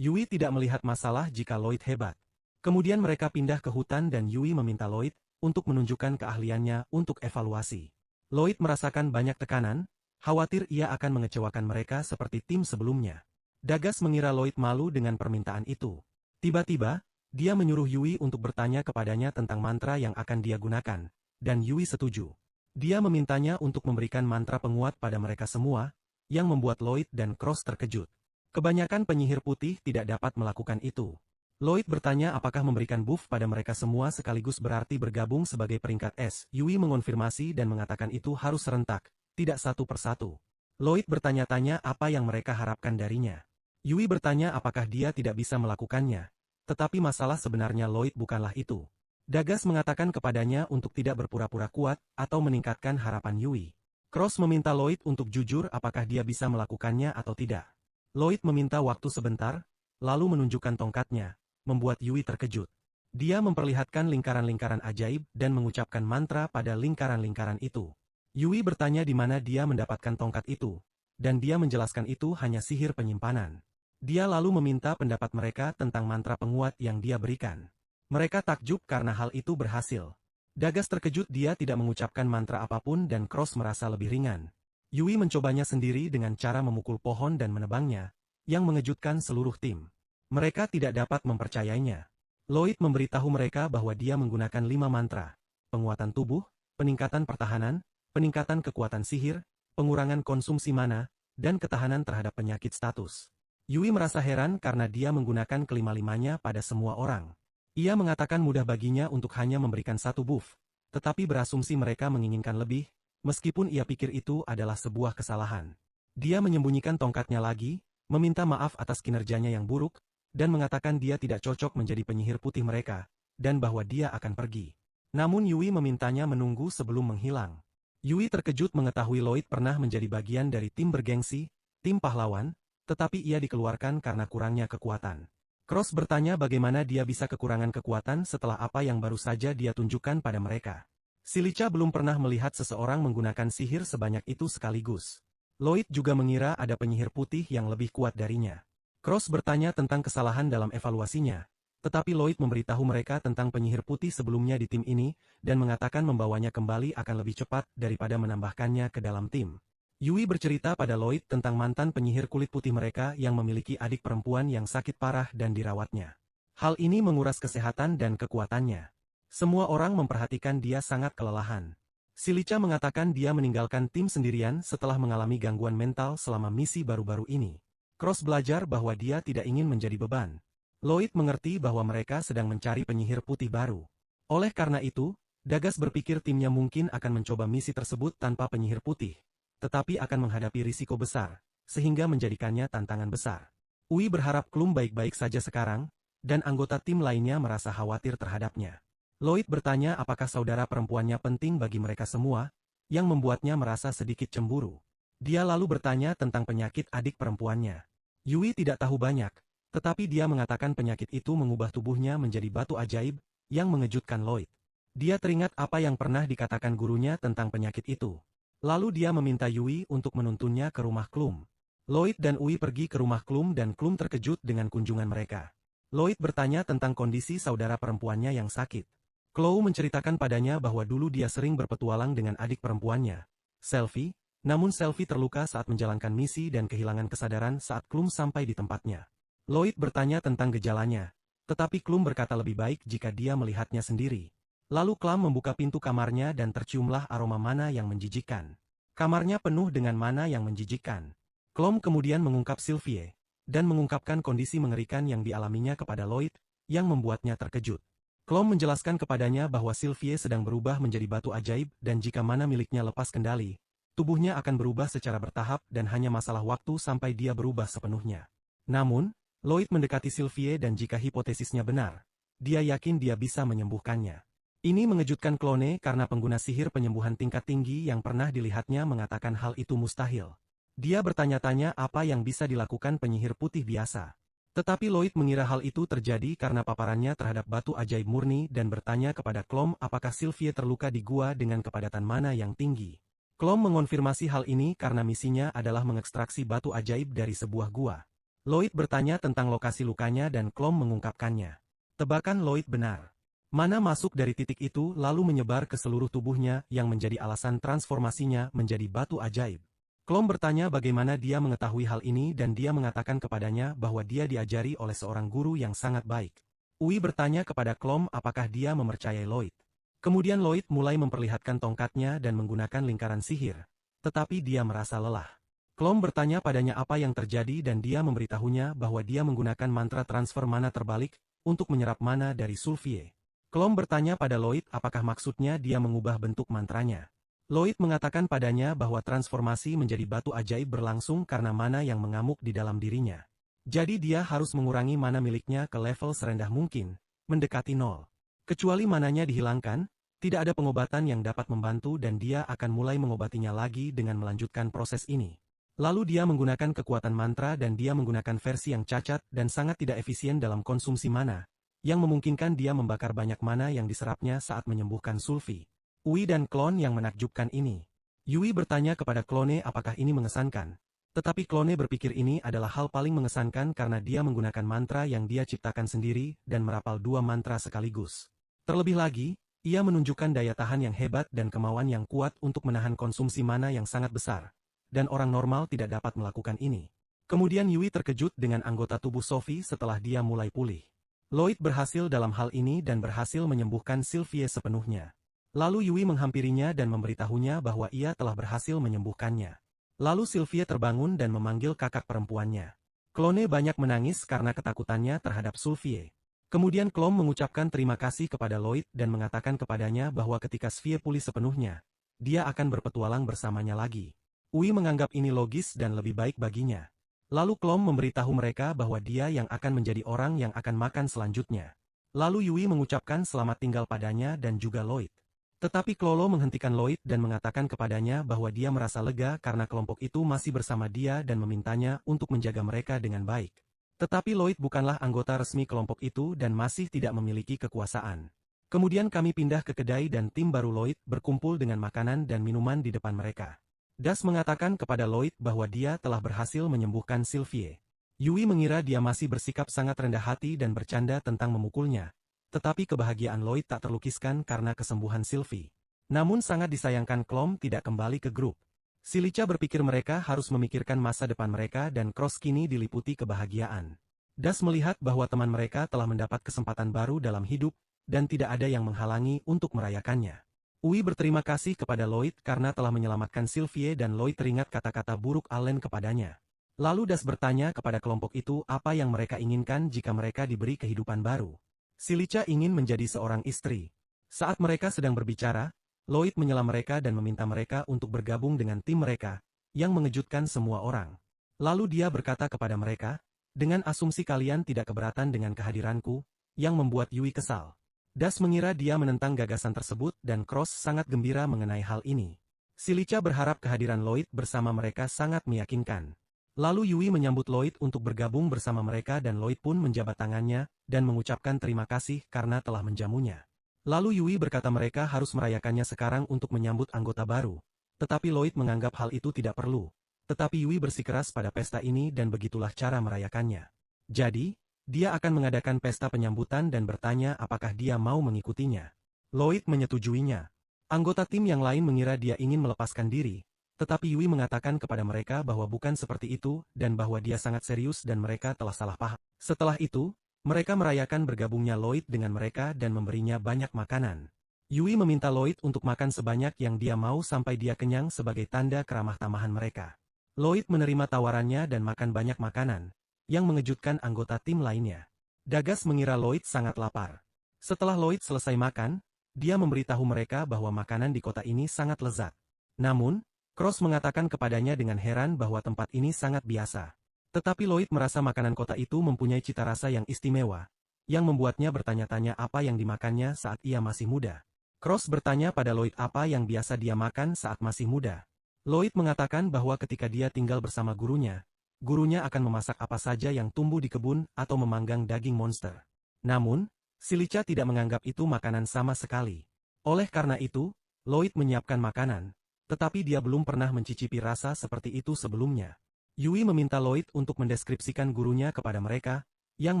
Yui tidak melihat masalah jika Lloyd hebat. Kemudian mereka pindah ke hutan dan Yui meminta Lloyd untuk menunjukkan keahliannya untuk evaluasi. Lloyd merasakan banyak tekanan, khawatir ia akan mengecewakan mereka seperti tim sebelumnya. Dagas mengira Lloyd malu dengan permintaan itu. Tiba-tiba, dia menyuruh Yui untuk bertanya kepadanya tentang mantra yang akan dia gunakan, dan Yui setuju. Dia memintanya untuk memberikan mantra penguat pada mereka semua, yang membuat Lloyd dan Cross terkejut. Kebanyakan penyihir putih tidak dapat melakukan itu. Lloyd bertanya apakah memberikan buff pada mereka semua sekaligus berarti bergabung sebagai peringkat S. Yui mengonfirmasi dan mengatakan itu harus serentak, tidak satu persatu. Lloyd bertanya-tanya apa yang mereka harapkan darinya. Yui bertanya apakah dia tidak bisa melakukannya, tetapi masalah sebenarnya Lloyd bukanlah itu. Dagas mengatakan kepadanya untuk tidak berpura-pura kuat atau meningkatkan harapan Yui. Cross meminta Lloyd untuk jujur apakah dia bisa melakukannya atau tidak. Lloyd meminta waktu sebentar, lalu menunjukkan tongkatnya, membuat Yui terkejut. Dia memperlihatkan lingkaran-lingkaran ajaib dan mengucapkan mantra pada lingkaran-lingkaran itu. Yui bertanya di mana dia mendapatkan tongkat itu, dan dia menjelaskan itu hanya sihir penyimpanan. Dia lalu meminta pendapat mereka tentang mantra penguat yang dia berikan. Mereka takjub karena hal itu berhasil. Dagas terkejut dia tidak mengucapkan mantra apapun dan Cross merasa lebih ringan. Yui mencobanya sendiri dengan cara memukul pohon dan menebangnya, yang mengejutkan seluruh tim. Mereka tidak dapat mempercayainya. Lloyd memberitahu mereka bahwa dia menggunakan 5 mantra. Penguatan tubuh, peningkatan pertahanan, peningkatan kekuatan sihir, pengurangan konsumsi mana, dan ketahanan terhadap penyakit status. Yui merasa heran karena dia menggunakan kelima-limanya pada semua orang. Ia mengatakan mudah baginya untuk hanya memberikan satu buff, tetapi berasumsi mereka menginginkan lebih, meskipun ia pikir itu adalah sebuah kesalahan. Dia menyembunyikan tongkatnya lagi, meminta maaf atas kinerjanya yang buruk, dan mengatakan dia tidak cocok menjadi penyihir putih mereka, dan bahwa dia akan pergi. Namun Yui memintanya menunggu sebelum menghilang. Yui terkejut mengetahui Lloyd pernah menjadi bagian dari tim bergengsi, tim pahlawan, tetapi ia dikeluarkan karena kurangnya kekuatan. Cross bertanya bagaimana dia bisa kekurangan kekuatan setelah apa yang baru saja dia tunjukkan pada mereka. Silica belum pernah melihat seseorang menggunakan sihir sebanyak itu sekaligus. Lloyd juga mengira ada penyihir putih yang lebih kuat darinya. Cross bertanya tentang kesalahan dalam evaluasinya, tetapi Lloyd memberitahu mereka tentang penyihir putih sebelumnya di tim ini, dan mengatakan membawanya kembali akan lebih cepat daripada menambahkannya ke dalam tim. Yui bercerita pada Lloyd tentang mantan penyihir kulit putih mereka yang memiliki adik perempuan yang sakit parah dan dirawatnya. Hal ini menguras kesehatan dan kekuatannya. Semua orang memperhatikan dia sangat kelelahan. Silica mengatakan dia meninggalkan tim sendirian setelah mengalami gangguan mental selama misi baru-baru ini. Cross belajar bahwa dia tidak ingin menjadi beban. Lloyd mengerti bahwa mereka sedang mencari penyihir putih baru. Oleh karena itu, Dagas berpikir timnya mungkin akan mencoba misi tersebut tanpa penyihir putih, tetapi akan menghadapi risiko besar, sehingga menjadikannya tantangan besar. Ui berharap Klum baik-baik saja sekarang, dan anggota tim lainnya merasa khawatir terhadapnya. Lloyd bertanya apakah saudara perempuannya penting bagi mereka semua, yang membuatnya merasa sedikit cemburu. Dia lalu bertanya tentang penyakit adik perempuannya. Yui tidak tahu banyak, tetapi dia mengatakan penyakit itu mengubah tubuhnya menjadi batu ajaib, yang mengejutkan Lloyd. Dia teringat apa yang pernah dikatakan gurunya tentang penyakit itu. Lalu dia meminta Yui untuk menuntunnya ke rumah Klum. Lloyd dan Ui pergi ke rumah Klum dan Klum terkejut dengan kunjungan mereka. Lloyd bertanya tentang kondisi saudara perempuannya yang sakit. Chloe menceritakan padanya bahwa dulu dia sering berpetualang dengan adik perempuannya, Selfie, namun Selfie terluka saat menjalankan misi dan kehilangan kesadaran saat Klum sampai di tempatnya. Lloyd bertanya tentang gejalanya, tetapi Klum berkata lebih baik jika dia melihatnya sendiri. Lalu Klum membuka pintu kamarnya dan terciumlah aroma mana yang menjijikkan. Kamarnya penuh dengan mana yang menjijikkan. Klum kemudian mengungkap Sylvie, dan mengungkapkan kondisi mengerikan yang dialaminya kepada Lloyd, yang membuatnya terkejut. Klum menjelaskan kepadanya bahwa Sylvie sedang berubah menjadi batu ajaib dan jika mana miliknya lepas kendali, tubuhnya akan berubah secara bertahap dan hanya masalah waktu sampai dia berubah sepenuhnya. Namun, Lloyd mendekati Sylvie dan jika hipotesisnya benar, dia yakin dia bisa menyembuhkannya. Ini mengejutkan Clone karena pengguna sihir penyembuhan tingkat tinggi yang pernah dilihatnya mengatakan hal itu mustahil. Dia bertanya-tanya apa yang bisa dilakukan penyihir putih biasa. Tetapi Lloyd mengira hal itu terjadi karena paparannya terhadap batu ajaib murni dan bertanya kepada Klom apakah Sylvie terluka di gua dengan kepadatan mana yang tinggi. Klom mengonfirmasi hal ini karena misinya adalah mengekstraksi batu ajaib dari sebuah gua. Lloyd bertanya tentang lokasi lukanya dan Klom mengungkapkannya. Tebakan Lloyd benar. Mana masuk dari titik itu lalu menyebar ke seluruh tubuhnya yang menjadi alasan transformasinya menjadi batu ajaib. Klom bertanya bagaimana dia mengetahui hal ini dan dia mengatakan kepadanya bahwa dia diajari oleh seorang guru yang sangat baik. Ui bertanya kepada Klom apakah dia mempercayai Lloyd. Kemudian Lloyd mulai memperlihatkan tongkatnya dan menggunakan lingkaran sihir, tetapi dia merasa lelah. Klom bertanya padanya apa yang terjadi dan dia memberitahunya bahwa dia menggunakan mantra transfer mana terbalik untuk menyerap mana dari Sylvie. Klom bertanya pada Lloyd apakah maksudnya dia mengubah bentuk mantranya. Lloyd mengatakan padanya bahwa transformasi menjadi batu ajaib berlangsung karena mana yang mengamuk di dalam dirinya. Jadi dia harus mengurangi mana miliknya ke level serendah mungkin, mendekati nol. Kecuali mananya dihilangkan, tidak ada pengobatan yang dapat membantu dan dia akan mulai mengobatinya lagi dengan melanjutkan proses ini. Lalu dia menggunakan kekuatan mantra dan dia menggunakan versi yang cacat dan sangat tidak efisien dalam konsumsi mana, yang memungkinkan dia membakar banyak mana yang diserapnya saat menyembuhkan Sulfi. Ui dan Klon yang menakjubkan ini. Yui bertanya kepada Klone apakah ini mengesankan. Tetapi Klone berpikir ini adalah hal paling mengesankan karena dia menggunakan mantra yang dia ciptakan sendiri dan merapal dua mantra sekaligus. Terlebih lagi, ia menunjukkan daya tahan yang hebat dan kemauan yang kuat untuk menahan konsumsi mana yang sangat besar. Dan orang normal tidak dapat melakukan ini. Kemudian Yui terkejut dengan anggota tubuh Sophie setelah dia mulai pulih. Lloyd berhasil dalam hal ini dan berhasil menyembuhkan Sylvie sepenuhnya. Lalu Yui menghampirinya dan memberitahunya bahwa ia telah berhasil menyembuhkannya. Lalu Sylvie terbangun dan memanggil kakak perempuannya. Klone banyak menangis karena ketakutannya terhadap Sylvie. Kemudian Klom mengucapkan terima kasih kepada Lloyd dan mengatakan kepadanya bahwa ketika Sylvie pulih sepenuhnya, dia akan berpetualang bersamanya lagi. Ui menganggap ini logis dan lebih baik baginya. Lalu Klom memberitahu mereka bahwa dia yang akan menjadi orang yang akan makan selanjutnya. Lalu Yui mengucapkan selamat tinggal padanya dan juga Lloyd. Tetapi Klolo menghentikan Lloyd dan mengatakan kepadanya bahwa dia merasa lega karena kelompok itu masih bersama dia dan memintanya untuk menjaga mereka dengan baik. Tetapi Lloyd bukanlah anggota resmi kelompok itu dan masih tidak memiliki kekuasaan. Kemudian kami pindah ke kedai dan tim baru Lloyd berkumpul dengan makanan dan minuman di depan mereka. Das mengatakan kepada Lloyd bahwa dia telah berhasil menyembuhkan Sylvie. Yui mengira dia masih bersikap sangat rendah hati dan bercanda tentang memukulnya. Tetapi kebahagiaan Lloyd tak terlukiskan karena kesembuhan Sylvie. Namun sangat disayangkan Klom tidak kembali ke grup. Silica berpikir mereka harus memikirkan masa depan mereka dan Cross kini diliputi kebahagiaan. Das melihat bahwa teman mereka telah mendapat kesempatan baru dalam hidup, dan tidak ada yang menghalangi untuk merayakannya. Ui berterima kasih kepada Lloyd karena telah menyelamatkan Sylvie dan Lloyd teringat kata-kata buruk Allen kepadanya. Lalu Das bertanya kepada kelompok itu apa yang mereka inginkan jika mereka diberi kehidupan baru. Silica ingin menjadi seorang istri. Saat mereka sedang berbicara, Lloyd menyela mereka dan meminta mereka untuk bergabung dengan tim mereka, yang mengejutkan semua orang. Lalu dia berkata kepada mereka, dengan asumsi kalian tidak keberatan dengan kehadiranku, yang membuat Yui kesal. Das mengira dia menentang gagasan tersebut dan Cross sangat gembira mengenai hal ini. Silica berharap kehadiran Lloyd bersama mereka sangat meyakinkan. Lalu Yui menyambut Lloyd untuk bergabung bersama mereka dan Lloyd pun menjabat tangannya dan mengucapkan terima kasih karena telah menjamunya. Lalu Yui berkata mereka harus merayakannya sekarang untuk menyambut anggota baru. Tetapi Lloyd menganggap hal itu tidak perlu. Tetapi Yui bersikeras pada pesta ini dan begitulah cara merayakannya. Jadi, dia akan mengadakan pesta penyambutan dan bertanya apakah dia mau mengikutinya. Lloyd menyetujuinya. Anggota tim yang lain mengira dia ingin melepaskan diri. Tetapi Yui mengatakan kepada mereka bahwa bukan seperti itu dan bahwa dia sangat serius dan mereka telah salah paham. Setelah itu, mereka merayakan bergabungnya Lloyd dengan mereka dan memberinya banyak makanan. Yui meminta Lloyd untuk makan sebanyak yang dia mau sampai dia kenyang sebagai tanda keramah tamahan mereka. Lloyd menerima tawarannya dan makan banyak makanan, yang mengejutkan anggota tim lainnya. Dagas mengira Lloyd sangat lapar. Setelah Lloyd selesai makan, dia memberitahu mereka bahwa makanan di kota ini sangat lezat. Namun, Cross mengatakan kepadanya dengan heran bahwa tempat ini sangat biasa. Tetapi Lloyd merasa makanan kota itu mempunyai cita rasa yang istimewa, yang membuatnya bertanya-tanya apa yang dimakannya saat ia masih muda. Cross bertanya pada Lloyd apa yang biasa dia makan saat masih muda. Lloyd mengatakan bahwa ketika dia tinggal bersama gurunya akan memasak apa saja yang tumbuh di kebun atau memanggang daging monster. Namun, Silica tidak menganggap itu makanan sama sekali. Oleh karena itu, Lloyd menyiapkan makanan. Tetapi dia belum pernah mencicipi rasa seperti itu sebelumnya. Yui meminta Lloyd untuk mendeskripsikan gurunya kepada mereka, yang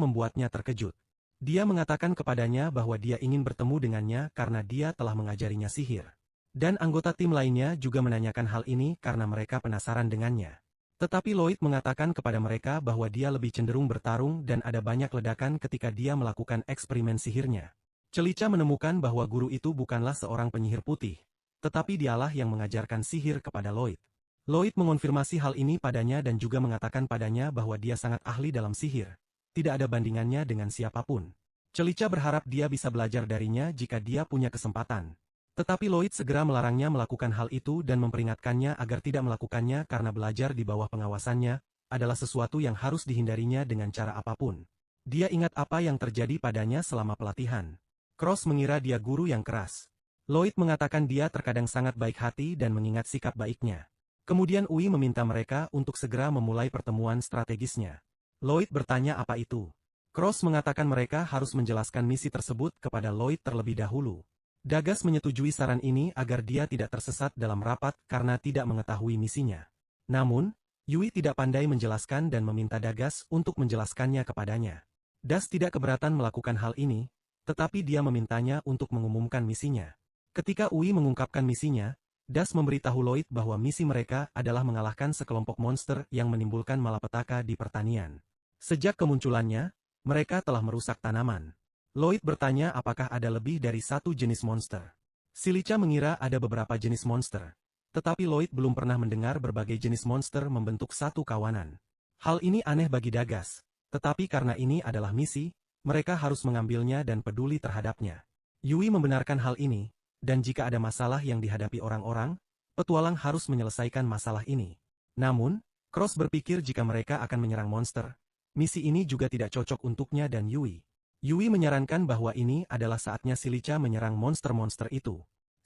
membuatnya terkejut. Dia mengatakan kepadanya bahwa dia ingin bertemu dengannya karena dia telah mengajarinya sihir. Dan anggota tim lainnya juga menanyakan hal ini karena mereka penasaran dengannya. Tetapi Lloyd mengatakan kepada mereka bahwa dia lebih cenderung bertarung dan ada banyak ledakan ketika dia melakukan eksperimen sihirnya. Celica menemukan bahwa guru itu bukanlah seorang penyihir putih. Tetapi dialah yang mengajarkan sihir kepada Lloyd. Lloyd mengonfirmasi hal ini padanya dan juga mengatakan padanya bahwa dia sangat ahli dalam sihir. Tidak ada bandingannya dengan siapapun. Celica berharap dia bisa belajar darinya jika dia punya kesempatan. Tetapi Lloyd segera melarangnya melakukan hal itu dan memperingatkannya agar tidak melakukannya karena belajar di bawah pengawasannya adalah sesuatu yang harus dihindarinya dengan cara apapun. Dia ingat apa yang terjadi padanya selama pelatihan. Cross mengira dia guru yang keras. Lloyd mengatakan dia terkadang sangat baik hati dan mengingat sikap baiknya. Kemudian Ui meminta mereka untuk segera memulai pertemuan strategisnya. Lloyd bertanya apa itu. Cross mengatakan mereka harus menjelaskan misi tersebut kepada Lloyd terlebih dahulu. Dagas menyetujui saran ini agar dia tidak tersesat dalam rapat karena tidak mengetahui misinya. Namun, Yui tidak pandai menjelaskan dan meminta Dagas untuk menjelaskannya kepadanya. Das tidak keberatan melakukan hal ini, tetapi dia memintanya untuk mengumumkan misinya. Ketika Ui mengungkapkan misinya, Das memberitahu Lloyd bahwa misi mereka adalah mengalahkan sekelompok monster yang menimbulkan malapetaka di pertanian. Sejak kemunculannya, mereka telah merusak tanaman. Lloyd bertanya apakah ada lebih dari satu jenis monster. Silica mengira ada beberapa jenis monster. Tetapi Lloyd belum pernah mendengar berbagai jenis monster membentuk satu kawanan. Hal ini aneh bagi Dagas. Tetapi karena ini adalah misi, mereka harus mengambilnya dan peduli terhadapnya. Yui membenarkan hal ini. Dan jika ada masalah yang dihadapi orang-orang, petualang harus menyelesaikan masalah ini. Namun, Cross berpikir jika mereka akan menyerang monster, misi ini juga tidak cocok untuknya dan Yui. Yui menyarankan bahwa ini adalah saatnya Silica menyerang monster-monster itu.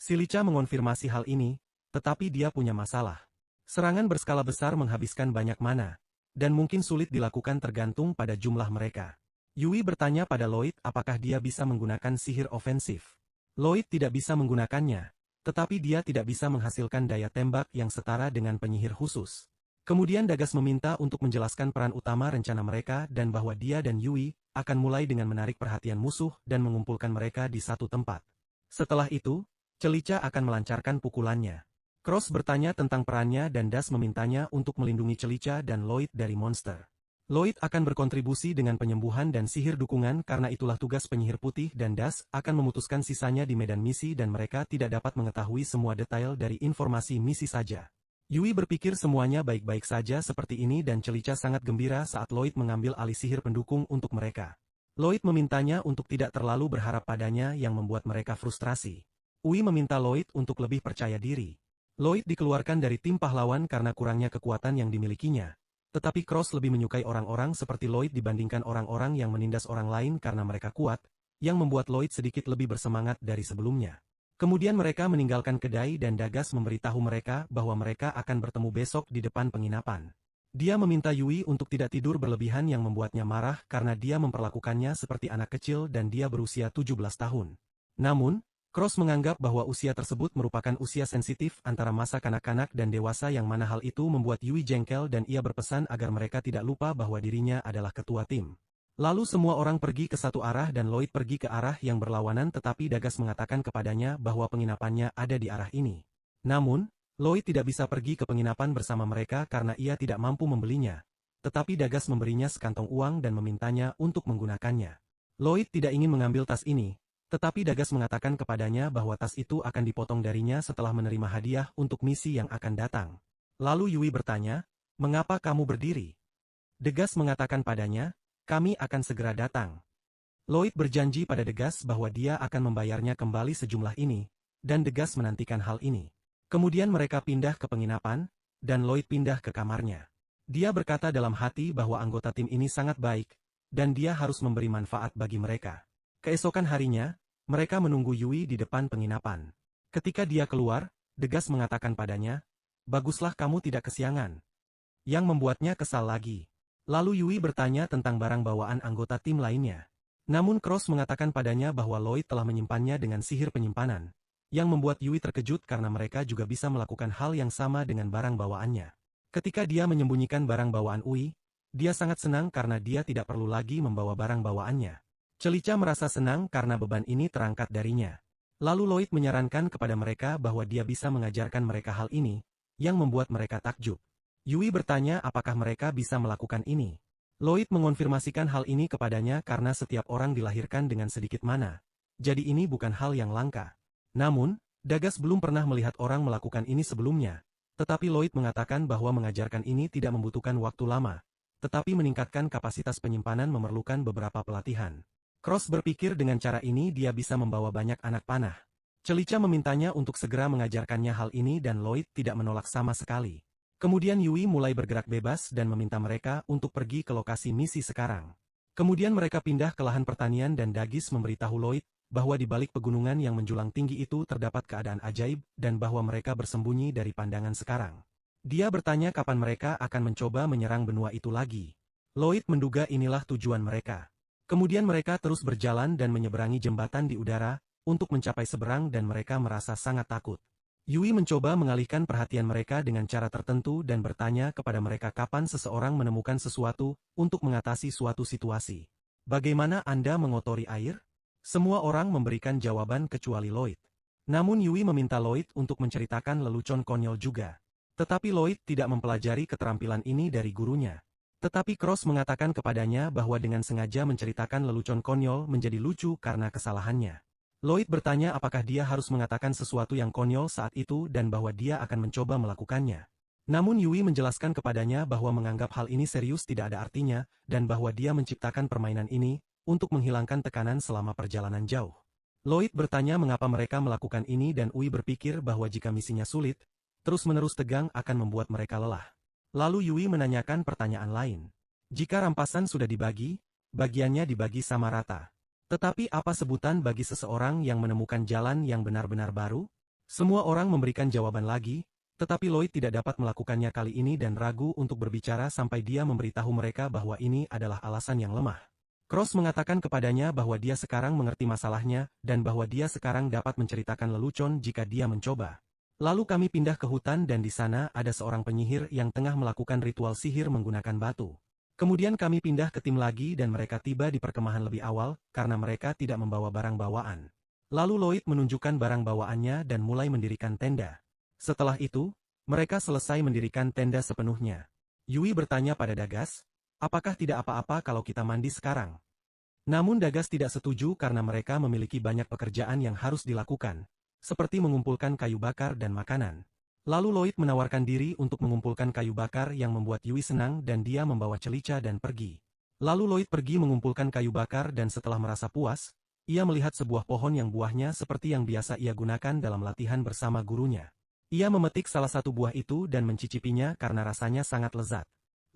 Silica mengonfirmasi hal ini, tetapi dia punya masalah. Serangan berskala besar menghabiskan banyak mana, dan mungkin sulit dilakukan tergantung pada jumlah mereka. Yui bertanya pada Lloyd apakah dia bisa menggunakan sihir ofensif. Lloyd tidak bisa menggunakannya, tetapi dia tidak bisa menghasilkan daya tembak yang setara dengan penyihir khusus. Kemudian Dagas meminta untuk menjelaskan peran utama rencana mereka dan bahwa dia dan Yui akan mulai dengan menarik perhatian musuh dan mengumpulkan mereka di satu tempat. Setelah itu, Celica akan melancarkan pukulannya. Cross bertanya tentang perannya dan Das memintanya untuk melindungi Celica dan Lloyd dari monster. Lloyd akan berkontribusi dengan penyembuhan dan sihir dukungan karena itulah tugas penyihir putih dan Das akan memutuskan sisanya di medan misi dan mereka tidak dapat mengetahui semua detail dari informasi misi saja. Yui berpikir semuanya baik-baik saja seperti ini dan Celica sangat gembira saat Lloyd mengambil alih sihir pendukung untuk mereka. Lloyd memintanya untuk tidak terlalu berharap padanya yang membuat mereka frustrasi. Yui meminta Lloyd untuk lebih percaya diri. Lloyd dikeluarkan dari tim pahlawan karena kurangnya kekuatan yang dimilikinya. Tetapi Cross lebih menyukai orang-orang seperti Lloyd dibandingkan orang-orang yang menindas orang lain karena mereka kuat, yang membuat Lloyd sedikit lebih bersemangat dari sebelumnya. Kemudian mereka meninggalkan kedai dan Dagas memberitahu mereka bahwa mereka akan bertemu besok di depan penginapan. Dia meminta Yui untuk tidak tidur berlebihan yang membuatnya marah karena dia memperlakukannya seperti anak kecil dan dia berusia 17 tahun. Namun, Cross menganggap bahwa usia tersebut merupakan usia sensitif antara masa kanak-kanak dan dewasa yang mana hal itu membuat Yui jengkel dan ia berpesan agar mereka tidak lupa bahwa dirinya adalah ketua tim. Lalu semua orang pergi ke satu arah dan Lloyd pergi ke arah yang berlawanan tetapi Dagas mengatakan kepadanya bahwa penginapannya ada di arah ini. Namun, Lloyd tidak bisa pergi ke penginapan bersama mereka karena ia tidak mampu membelinya. Tetapi Dagas memberinya sekantong uang dan memintanya untuk menggunakannya. Lloyd tidak ingin mengambil tas ini. Tetapi Dagas mengatakan kepadanya bahwa tas itu akan dipotong darinya setelah menerima hadiah untuk misi yang akan datang. Lalu Yui bertanya, "Mengapa kamu berdiri?" Dagas mengatakan padanya, "Kami akan segera datang." Lloyd berjanji pada Dagas bahwa dia akan membayarnya kembali sejumlah ini, dan Dagas menantikan hal ini. Kemudian mereka pindah ke penginapan, dan Lloyd pindah ke kamarnya. Dia berkata dalam hati bahwa anggota tim ini sangat baik, dan dia harus memberi manfaat bagi mereka. Keesokan harinya, mereka menunggu Yui di depan penginapan. Ketika dia keluar, Dagas mengatakan padanya, "Baguslah kamu tidak kesiangan." Yang membuatnya kesal lagi. Lalu Yui bertanya tentang barang bawaan anggota tim lainnya. Namun Cross mengatakan padanya bahwa Lloyd telah menyimpannya dengan sihir penyimpanan. Yang membuat Yui terkejut karena mereka juga bisa melakukan hal yang sama dengan barang bawaannya. Ketika dia menyembunyikan barang bawaan Yui, dia sangat senang karena dia tidak perlu lagi membawa barang bawaannya. Celica merasa senang karena beban ini terangkat darinya. Lalu Lloyd menyarankan kepada mereka bahwa dia bisa mengajarkan mereka hal ini, yang membuat mereka takjub. Yui bertanya apakah mereka bisa melakukan ini. Lloyd mengonfirmasikan hal ini kepadanya karena setiap orang dilahirkan dengan sedikit mana. Jadi ini bukan hal yang langka. Namun, Dagas belum pernah melihat orang melakukan ini sebelumnya. Tetapi Lloyd mengatakan bahwa mengajarkan ini tidak membutuhkan waktu lama. Tetapi meningkatkan kapasitas penyimpanan memerlukan beberapa pelatihan. Cross berpikir dengan cara ini dia bisa membawa banyak anak panah. Celica memintanya untuk segera mengajarkannya hal ini dan Lloyd tidak menolak sama sekali. Kemudian Yui mulai bergerak bebas dan meminta mereka untuk pergi ke lokasi misi sekarang. Kemudian mereka pindah ke lahan pertanian dan Dagas memberitahu Lloyd bahwa di balik pegunungan yang menjulang tinggi itu terdapat keadaan ajaib dan bahwa mereka bersembunyi dari pandangan sekarang. Dia bertanya kapan mereka akan mencoba menyerang benua itu lagi. Lloyd menduga inilah tujuan mereka. Kemudian mereka terus berjalan dan menyeberangi jembatan di udara, untuk mencapai seberang dan mereka merasa sangat takut. Yui mencoba mengalihkan perhatian mereka dengan cara tertentu dan bertanya kepada mereka kapan seseorang menemukan sesuatu, untuk mengatasi suatu situasi. "Bagaimana Anda mengotori air?" Semua orang memberikan jawaban kecuali Lloyd. Namun Yui meminta Lloyd untuk menceritakan lelucon konyol juga. Tetapi Lloyd tidak mempelajari keterampilan ini dari gurunya. Tetapi Cross mengatakan kepadanya bahwa dengan sengaja menceritakan lelucon konyol menjadi lucu karena kesalahannya. Lloyd bertanya apakah dia harus mengatakan sesuatu yang konyol saat itu dan bahwa dia akan mencoba melakukannya. Namun Yui menjelaskan kepadanya bahwa menganggap hal ini serius tidak ada artinya, dan bahwa dia menciptakan permainan ini, untuk menghilangkan tekanan selama perjalanan jauh. Lloyd bertanya mengapa mereka melakukan ini dan Yui berpikir bahwa jika misinya sulit, terus-menerus tegang akan membuat mereka lelah. Lalu Yui menanyakan pertanyaan lain. Jika rampasan sudah dibagi, bagiannya dibagi sama rata. Tetapi apa sebutan bagi seseorang yang menemukan jalan yang benar-benar baru? Semua orang memberikan jawaban lagi, tetapi Lloyd tidak dapat melakukannya kali ini dan ragu untuk berbicara sampai dia memberitahu mereka bahwa ini adalah alasan yang lemah. Cross mengatakan kepadanya bahwa dia sekarang mengerti masalahnya dan bahwa dia sekarang dapat menceritakan lelucon jika dia mencoba. Lalu kami pindah ke hutan dan di sana ada seorang penyihir yang tengah melakukan ritual sihir menggunakan batu. Kemudian kami pindah ke tim lagi dan mereka tiba di perkemahan lebih awal karena mereka tidak membawa barang bawaan. Lalu Lloyd menunjukkan barang bawaannya dan mulai mendirikan tenda. Setelah itu, mereka selesai mendirikan tenda sepenuhnya. Yui bertanya pada Dagas, apakah tidak apa-apa kalau kita mandi sekarang? Namun Dagas tidak setuju karena mereka memiliki banyak pekerjaan yang harus dilakukan, seperti mengumpulkan kayu bakar dan makanan. Lalu Lloyd menawarkan diri untuk mengumpulkan kayu bakar yang membuat Yui senang dan dia membawa Celica dan pergi. Lalu Lloyd pergi mengumpulkan kayu bakar dan setelah merasa puas, ia melihat sebuah pohon yang buahnya seperti yang biasa ia gunakan dalam latihan bersama gurunya. Ia memetik salah satu buah itu dan mencicipinya karena rasanya sangat lezat.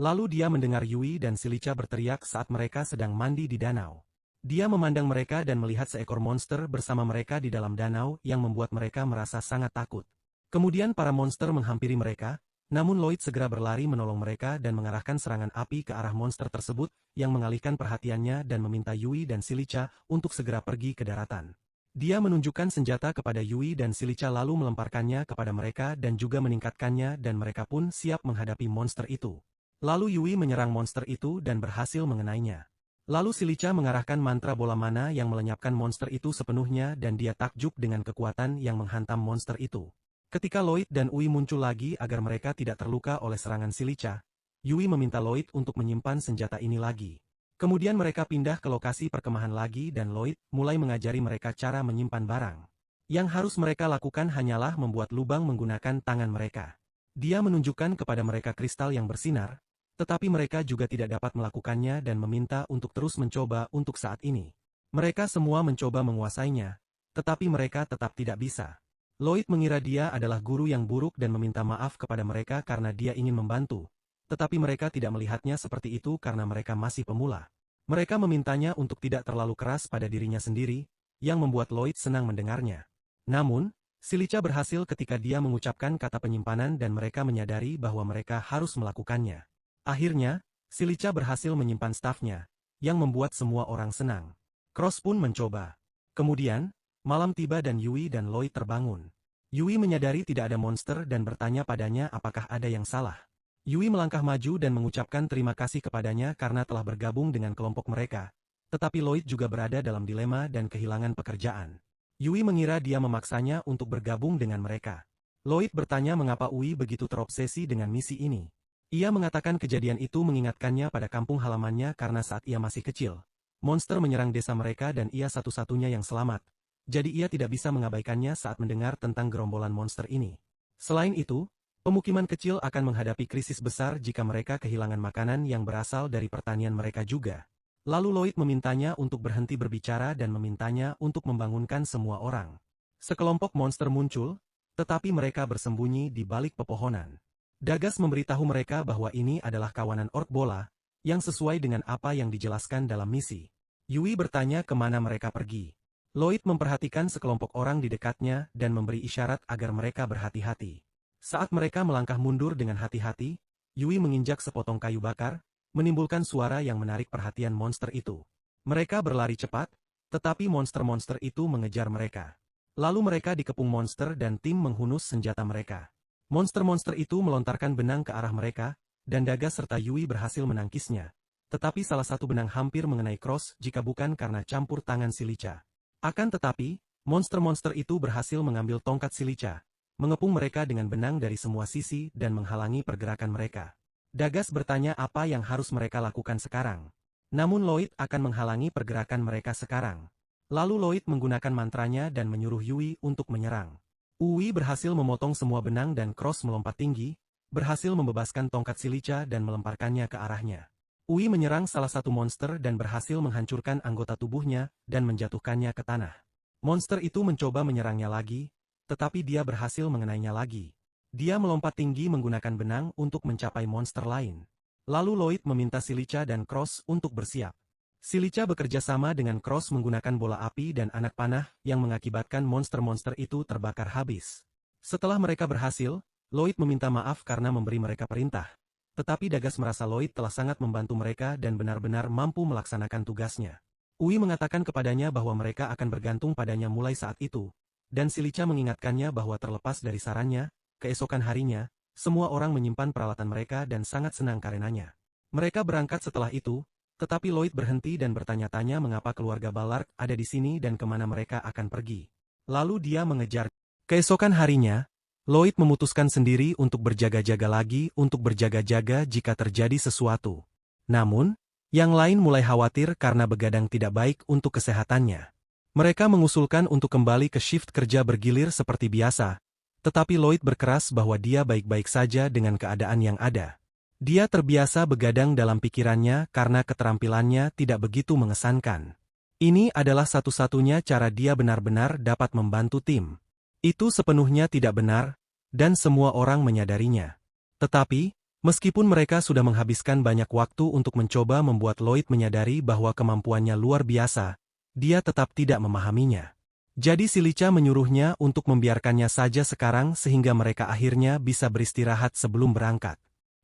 Lalu dia mendengar Yui dan Celica berteriak saat mereka sedang mandi di danau. Dia memandang mereka dan melihat seekor monster bersama mereka di dalam danau yang membuat mereka merasa sangat takut. Kemudian para monster menghampiri mereka, namun Lloyd segera berlari menolong mereka dan mengarahkan serangan api ke arah monster tersebut yang mengalihkan perhatiannya dan meminta Yui dan Celica untuk segera pergi ke daratan. Dia menunjukkan senjata kepada Yui dan Celica lalu melemparkannya kepada mereka dan juga meningkatkannya dan mereka pun siap menghadapi monster itu. Lalu Yui menyerang monster itu dan berhasil mengenainya. Lalu Celica mengarahkan mantra bola mana yang melenyapkan monster itu sepenuhnya dan dia takjub dengan kekuatan yang menghantam monster itu. Ketika Lloyd dan Ui muncul lagi agar mereka tidak terluka oleh serangan Celica, Yui meminta Lloyd untuk menyimpan senjata ini lagi. Kemudian mereka pindah ke lokasi perkemahan lagi dan Lloyd mulai mengajari mereka cara menyimpan barang. Yang harus mereka lakukan hanyalah membuat lubang menggunakan tangan mereka. Dia menunjukkan kepada mereka kristal yang bersinar, tetapi mereka juga tidak dapat melakukannya dan meminta untuk terus mencoba untuk saat ini. Mereka semua mencoba menguasainya, tetapi mereka tetap tidak bisa. Lloyd mengira dia adalah guru yang buruk dan meminta maaf kepada mereka karena dia ingin membantu, tetapi mereka tidak melihatnya seperti itu karena mereka masih pemula. Mereka memintanya untuk tidak terlalu keras pada dirinya sendiri, yang membuat Lloyd senang mendengarnya. Namun, Celica berhasil ketika dia mengucapkan kata penyimpanan dan mereka menyadari bahwa mereka harus melakukannya. Akhirnya, Celica berhasil menyimpan stafnya, yang membuat semua orang senang. Cross pun mencoba. Kemudian, malam tiba dan Yui dan Lloyd terbangun. Yui menyadari tidak ada monster dan bertanya padanya apakah ada yang salah. Yui melangkah maju dan mengucapkan terima kasih kepadanya karena telah bergabung dengan kelompok mereka. Tetapi Lloyd juga berada dalam dilema dan kehilangan pekerjaan. Yui mengira dia memaksanya untuk bergabung dengan mereka. Lloyd bertanya mengapa Ui begitu terobsesi dengan misi ini. Ia mengatakan kejadian itu mengingatkannya pada kampung halamannya karena saat ia masih kecil, monster menyerang desa mereka dan ia satu-satunya yang selamat. Jadi ia tidak bisa mengabaikannya saat mendengar tentang gerombolan monster ini. Selain itu, pemukiman kecil akan menghadapi krisis besar jika mereka kehilangan makanan yang berasal dari pertanian mereka juga. Lalu Lloyd memintanya untuk berhenti berbicara dan memintanya untuk membangunkan semua orang. Sekelompok monster muncul, tetapi mereka bersembunyi di balik pepohonan. Dagas memberitahu mereka bahwa ini adalah kawanan ork bola, yang sesuai dengan apa yang dijelaskan dalam misi. Yui bertanya kemana mereka pergi. Lloyd memperhatikan sekelompok orang di dekatnya dan memberi isyarat agar mereka berhati-hati. Saat mereka melangkah mundur dengan hati-hati, Yui menginjak sepotong kayu bakar, menimbulkan suara yang menarik perhatian monster itu. Mereka berlari cepat, tetapi monster-monster itu mengejar mereka. Lalu mereka dikepung monster dan tim menghunus senjata mereka. Monster-monster itu melontarkan benang ke arah mereka, dan Dagas serta Yui berhasil menangkisnya. Tetapi salah satu benang hampir mengenai Cross jika bukan karena campur tangan Celica. Akan tetapi, monster-monster itu berhasil mengambil tongkat Celica, mengepung mereka dengan benang dari semua sisi dan menghalangi pergerakan mereka. Dagas bertanya apa yang harus mereka lakukan sekarang. Namun Lloyd akan menghalangi pergerakan mereka sekarang. Lalu Lloyd menggunakan mantranya dan menyuruh Yui untuk menyerang. Ui berhasil memotong semua benang dan Cross melompat tinggi, berhasil membebaskan tongkat Celica dan melemparkannya ke arahnya. Ui menyerang salah satu monster dan berhasil menghancurkan anggota tubuhnya dan menjatuhkannya ke tanah. Monster itu mencoba menyerangnya lagi, tetapi dia berhasil mengenainya lagi. Dia melompat tinggi menggunakan benang untuk mencapai monster lain. Lalu Lloyd meminta Celica dan Cross untuk bersiap. Silica bekerja sama dengan Cross menggunakan bola api dan anak panah yang mengakibatkan monster-monster itu terbakar habis. Setelah mereka berhasil, Lloyd meminta maaf karena memberi mereka perintah. Tetapi Dagas merasa Lloyd telah sangat membantu mereka dan benar-benar mampu melaksanakan tugasnya. Ui mengatakan kepadanya bahwa mereka akan bergantung padanya mulai saat itu, dan Silica mengingatkannya bahwa terlepas dari sarannya, keesokan harinya, semua orang menyimpan peralatan mereka dan sangat senang karenanya. Mereka berangkat setelah itu, tetapi Lloyd berhenti dan bertanya-tanya mengapa keluarga Ballard ada di sini dan kemana mereka akan pergi. Lalu dia mengejar. Keesokan harinya, Lloyd memutuskan sendiri untuk berjaga-jaga lagi untuk berjaga-jaga jika terjadi sesuatu. Namun, yang lain mulai khawatir karena begadang tidak baik untuk kesehatannya. Mereka mengusulkan untuk kembali ke shift kerja bergilir seperti biasa, tetapi Lloyd berkeras bahwa dia baik-baik saja dengan keadaan yang ada. Dia terbiasa begadang dalam pikirannya karena keterampilannya tidak begitu mengesankan. Ini adalah satu-satunya cara dia benar-benar dapat membantu tim. Itu sepenuhnya tidak benar, dan semua orang menyadarinya. Tetapi, meskipun mereka sudah menghabiskan banyak waktu untuk mencoba membuat Lloyd menyadari bahwa kemampuannya luar biasa, dia tetap tidak memahaminya. Jadi Silica menyuruhnya untuk membiarkannya saja sekarang sehingga mereka akhirnya bisa beristirahat sebelum berangkat.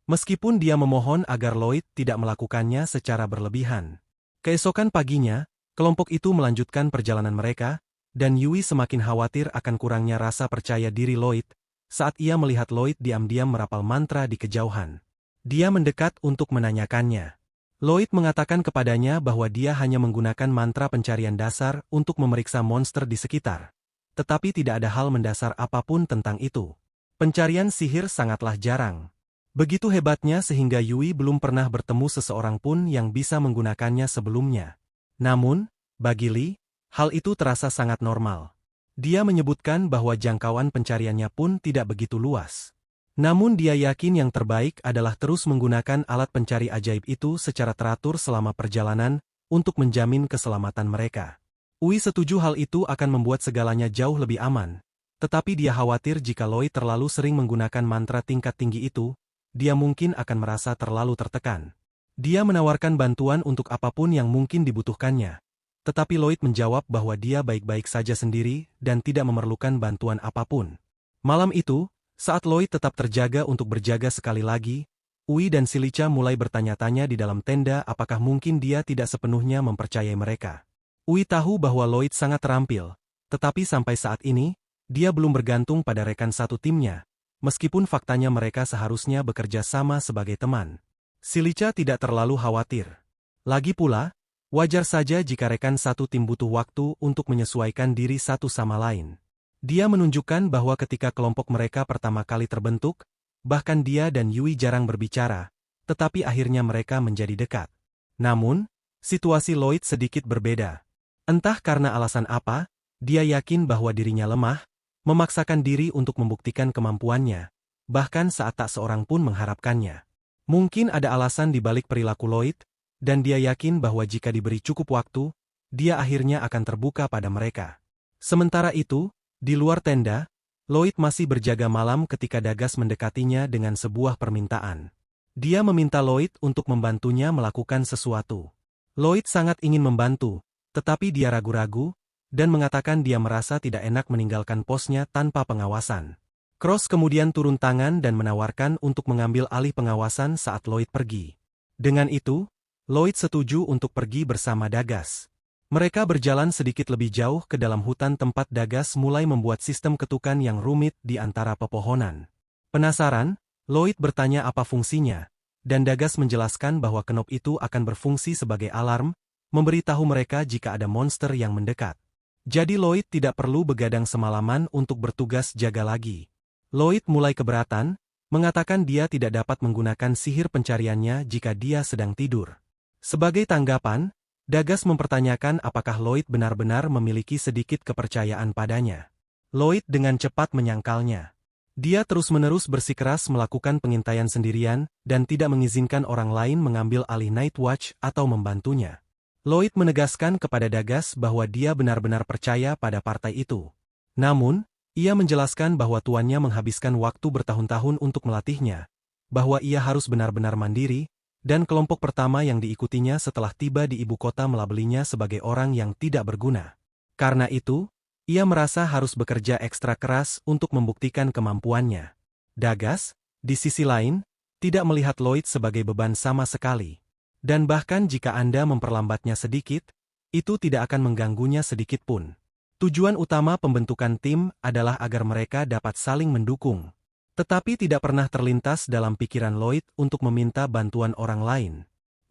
Meskipun dia memohon agar Lloyd tidak melakukannya secara berlebihan. Keesokan paginya, kelompok itu melanjutkan perjalanan mereka, dan Yui semakin khawatir akan kurangnya rasa percaya diri Lloyd, saat ia melihat Lloyd diam-diam merapal mantra di kejauhan. Dia mendekat untuk menanyakannya. Lloyd mengatakan kepadanya bahwa dia hanya menggunakan mantra pencarian dasar untuk memeriksa monster di sekitar. Tetapi tidak ada hal mendasar apapun tentang itu. Pencarian sihir sangatlah jarang. Begitu hebatnya sehingga Yui belum pernah bertemu seseorang pun yang bisa menggunakannya sebelumnya. Namun, bagi Lee, hal itu terasa sangat normal. Dia menyebutkan bahwa jangkauan pencariannya pun tidak begitu luas. Namun dia yakin yang terbaik adalah terus menggunakan alat pencari ajaib itu secara teratur selama perjalanan, untuk menjamin keselamatan mereka. Ui setuju hal itu akan membuat segalanya jauh lebih aman. Tetapi dia khawatir jika Lloyd terlalu sering menggunakan mantra tingkat tinggi itu, dia mungkin akan merasa terlalu tertekan. Dia menawarkan bantuan untuk apapun yang mungkin dibutuhkannya. Tetapi Lloyd menjawab bahwa dia baik-baik saja sendiri dan tidak memerlukan bantuan apapun. Malam itu, saat Lloyd tetap terjaga untuk berjaga sekali lagi, Ui dan Silica mulai bertanya-tanya di dalam tenda apakah mungkin dia tidak sepenuhnya mempercayai mereka. Ui tahu bahwa Lloyd sangat terampil, tetapi sampai saat ini, dia belum bergantung pada rekan satu timnya. Meskipun faktanya mereka seharusnya bekerja sama sebagai teman. Silica tidak terlalu khawatir. Lagi pula, wajar saja jika rekan satu tim butuh waktu untuk menyesuaikan diri satu sama lain. Dia menunjukkan bahwa ketika kelompok mereka pertama kali terbentuk, bahkan dia dan Yui jarang berbicara, tetapi akhirnya mereka menjadi dekat. Namun, situasi Lloyd sedikit berbeda. Entah karena alasan apa, dia yakin bahwa dirinya lemah, memaksakan diri untuk membuktikan kemampuannya, bahkan saat tak seorang pun mengharapkannya. Mungkin ada alasan di balik perilaku Lloyd, dan dia yakin bahwa jika diberi cukup waktu, dia akhirnya akan terbuka pada mereka. Sementara itu, di luar tenda, Lloyd masih berjaga malam ketika Dagas mendekatinya dengan sebuah permintaan. Dia meminta Lloyd untuk membantunya melakukan sesuatu. Lloyd sangat ingin membantu, tetapi dia ragu-ragu, dan mengatakan dia merasa tidak enak meninggalkan posnya tanpa pengawasan. Cross kemudian turun tangan dan menawarkan untuk mengambil alih pengawasan saat Lloyd pergi. Dengan itu, Lloyd setuju untuk pergi bersama Dagas. Mereka berjalan sedikit lebih jauh ke dalam hutan tempat Dagas mulai membuat sistem ketukan yang rumit di antara pepohonan. Penasaran, Lloyd bertanya apa fungsinya, dan Dagas menjelaskan bahwa kenop itu akan berfungsi sebagai alarm, memberitahu mereka jika ada monster yang mendekat. Jadi Lloyd tidak perlu begadang semalaman untuk bertugas jaga lagi. Lloyd mulai keberatan, mengatakan dia tidak dapat menggunakan sihir pencariannya jika dia sedang tidur. Sebagai tanggapan, Dagas mempertanyakan apakah Lloyd benar-benar memiliki sedikit kepercayaan padanya. Lloyd dengan cepat menyangkalnya. Dia terus-menerus bersikeras melakukan pengintaian sendirian dan tidak mengizinkan orang lain mengambil alih Night Watch atau membantunya. Lloyd menegaskan kepada Dagas bahwa dia benar-benar percaya pada partai itu. Namun, ia menjelaskan bahwa tuannya menghabiskan waktu bertahun-tahun untuk melatihnya, bahwa ia harus benar-benar mandiri, dan kelompok pertama yang diikutinya setelah tiba di ibu kota melabelinya sebagai orang yang tidak berguna. Karena itu, ia merasa harus bekerja ekstra keras untuk membuktikan kemampuannya. Dagas, di sisi lain, tidak melihat Lloyd sebagai beban sama sekali. Dan bahkan jika Anda memperlambatnya sedikit, itu tidak akan mengganggunya sedikit pun. Tujuan utama pembentukan tim adalah agar mereka dapat saling mendukung. Tetapi tidak pernah terlintas dalam pikiran Lloyd untuk meminta bantuan orang lain.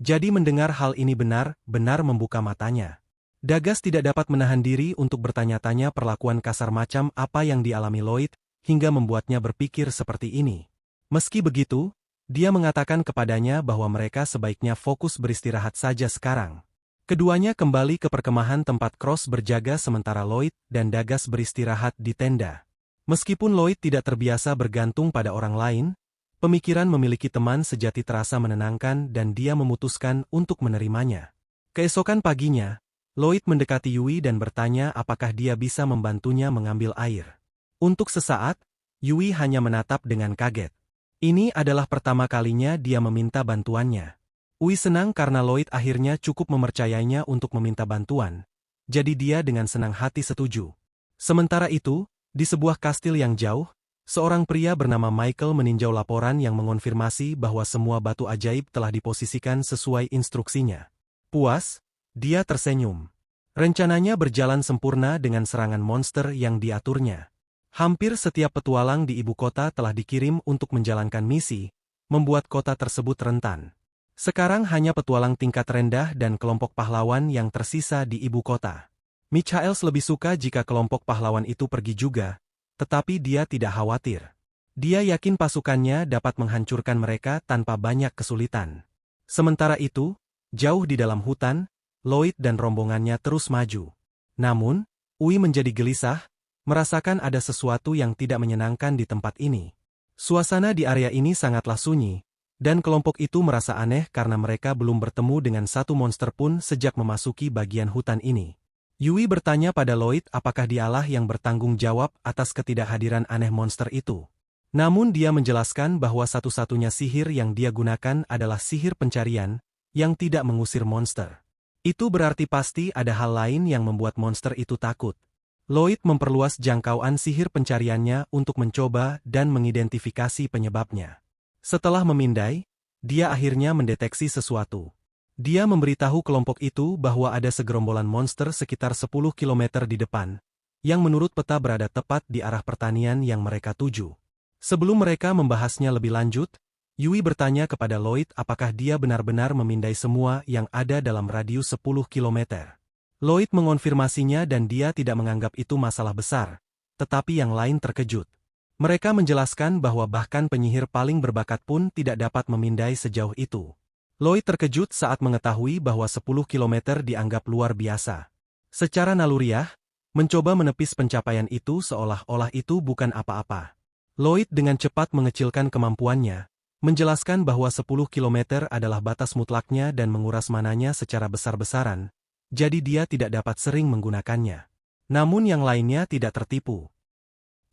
Jadi mendengar hal ini benar-benar membuka matanya. Dagas tidak dapat menahan diri untuk bertanya-tanya perlakuan kasar macam apa yang dialami Lloyd, hingga membuatnya berpikir seperti ini. Meski begitu, dia mengatakan kepadanya bahwa mereka sebaiknya fokus beristirahat saja sekarang. Keduanya kembali ke perkemahan tempat Cross berjaga sementara Lloyd dan Dagas beristirahat di tenda. Meskipun Lloyd tidak terbiasa bergantung pada orang lain, pemikiran memiliki teman sejati terasa menenangkan dan dia memutuskan untuk menerimanya. Keesokan paginya, Lloyd mendekati Yui dan bertanya apakah dia bisa membantunya mengambil air. Untuk sesaat, Yui hanya menatap dengan kaget. Ini adalah pertama kalinya dia meminta bantuannya. Yui senang karena Lloyd akhirnya cukup mempercayainya untuk meminta bantuan, jadi dia dengan senang hati setuju. Sementara itu, di sebuah kastil yang jauh, seorang pria bernama Michael meninjau laporan yang mengonfirmasi bahwa semua batu ajaib telah diposisikan sesuai instruksinya. Puas, dia tersenyum. Rencananya berjalan sempurna dengan serangan monster yang diaturnya. Hampir setiap petualang di ibu kota telah dikirim untuk menjalankan misi, membuat kota tersebut rentan. Sekarang hanya petualang tingkat rendah dan kelompok pahlawan yang tersisa di ibu kota. Michaels lebih suka jika kelompok pahlawan itu pergi juga, tetapi dia tidak khawatir. Dia yakin pasukannya dapat menghancurkan mereka tanpa banyak kesulitan. Sementara itu, jauh di dalam hutan, Lloyd dan rombongannya terus maju. Namun, Yui menjadi gelisah, merasakan ada sesuatu yang tidak menyenangkan di tempat ini. Suasana di area ini sangatlah sunyi, dan kelompok itu merasa aneh karena mereka belum bertemu dengan satu monster pun sejak memasuki bagian hutan ini. Yui bertanya pada Lloyd apakah dialah yang bertanggung jawab atas ketidakhadiran aneh monster itu. Namun dia menjelaskan bahwa satu-satunya sihir yang dia gunakan adalah sihir pencarian, yang tidak mengusir monster. Itu berarti pasti ada hal lain yang membuat monster itu takut. Lloyd memperluas jangkauan sihir pencariannya untuk mencoba dan mengidentifikasi penyebabnya. Setelah memindai, dia akhirnya mendeteksi sesuatu. Dia memberitahu kelompok itu bahwa ada segerombolan monster sekitar 10 km di depan, yang menurut peta berada tepat di arah pertanian yang mereka tuju. Sebelum mereka membahasnya lebih lanjut, Yui bertanya kepada Lloyd apakah dia benar-benar memindai semua yang ada dalam radius 10 km. Lloyd mengonfirmasinya dan dia tidak menganggap itu masalah besar, tetapi yang lain terkejut. Mereka menjelaskan bahwa bahkan penyihir paling berbakat pun tidak dapat memindai sejauh itu. Lloyd terkejut saat mengetahui bahwa 10 km dianggap luar biasa. Secara naluriah, mencoba menepis pencapaian itu seolah-olah itu bukan apa-apa. Lloyd dengan cepat mengecilkan kemampuannya, menjelaskan bahwa 10 km adalah batas mutlaknya dan menguras mananya secara besar-besaran, jadi dia tidak dapat sering menggunakannya. Namun yang lainnya tidak tertipu.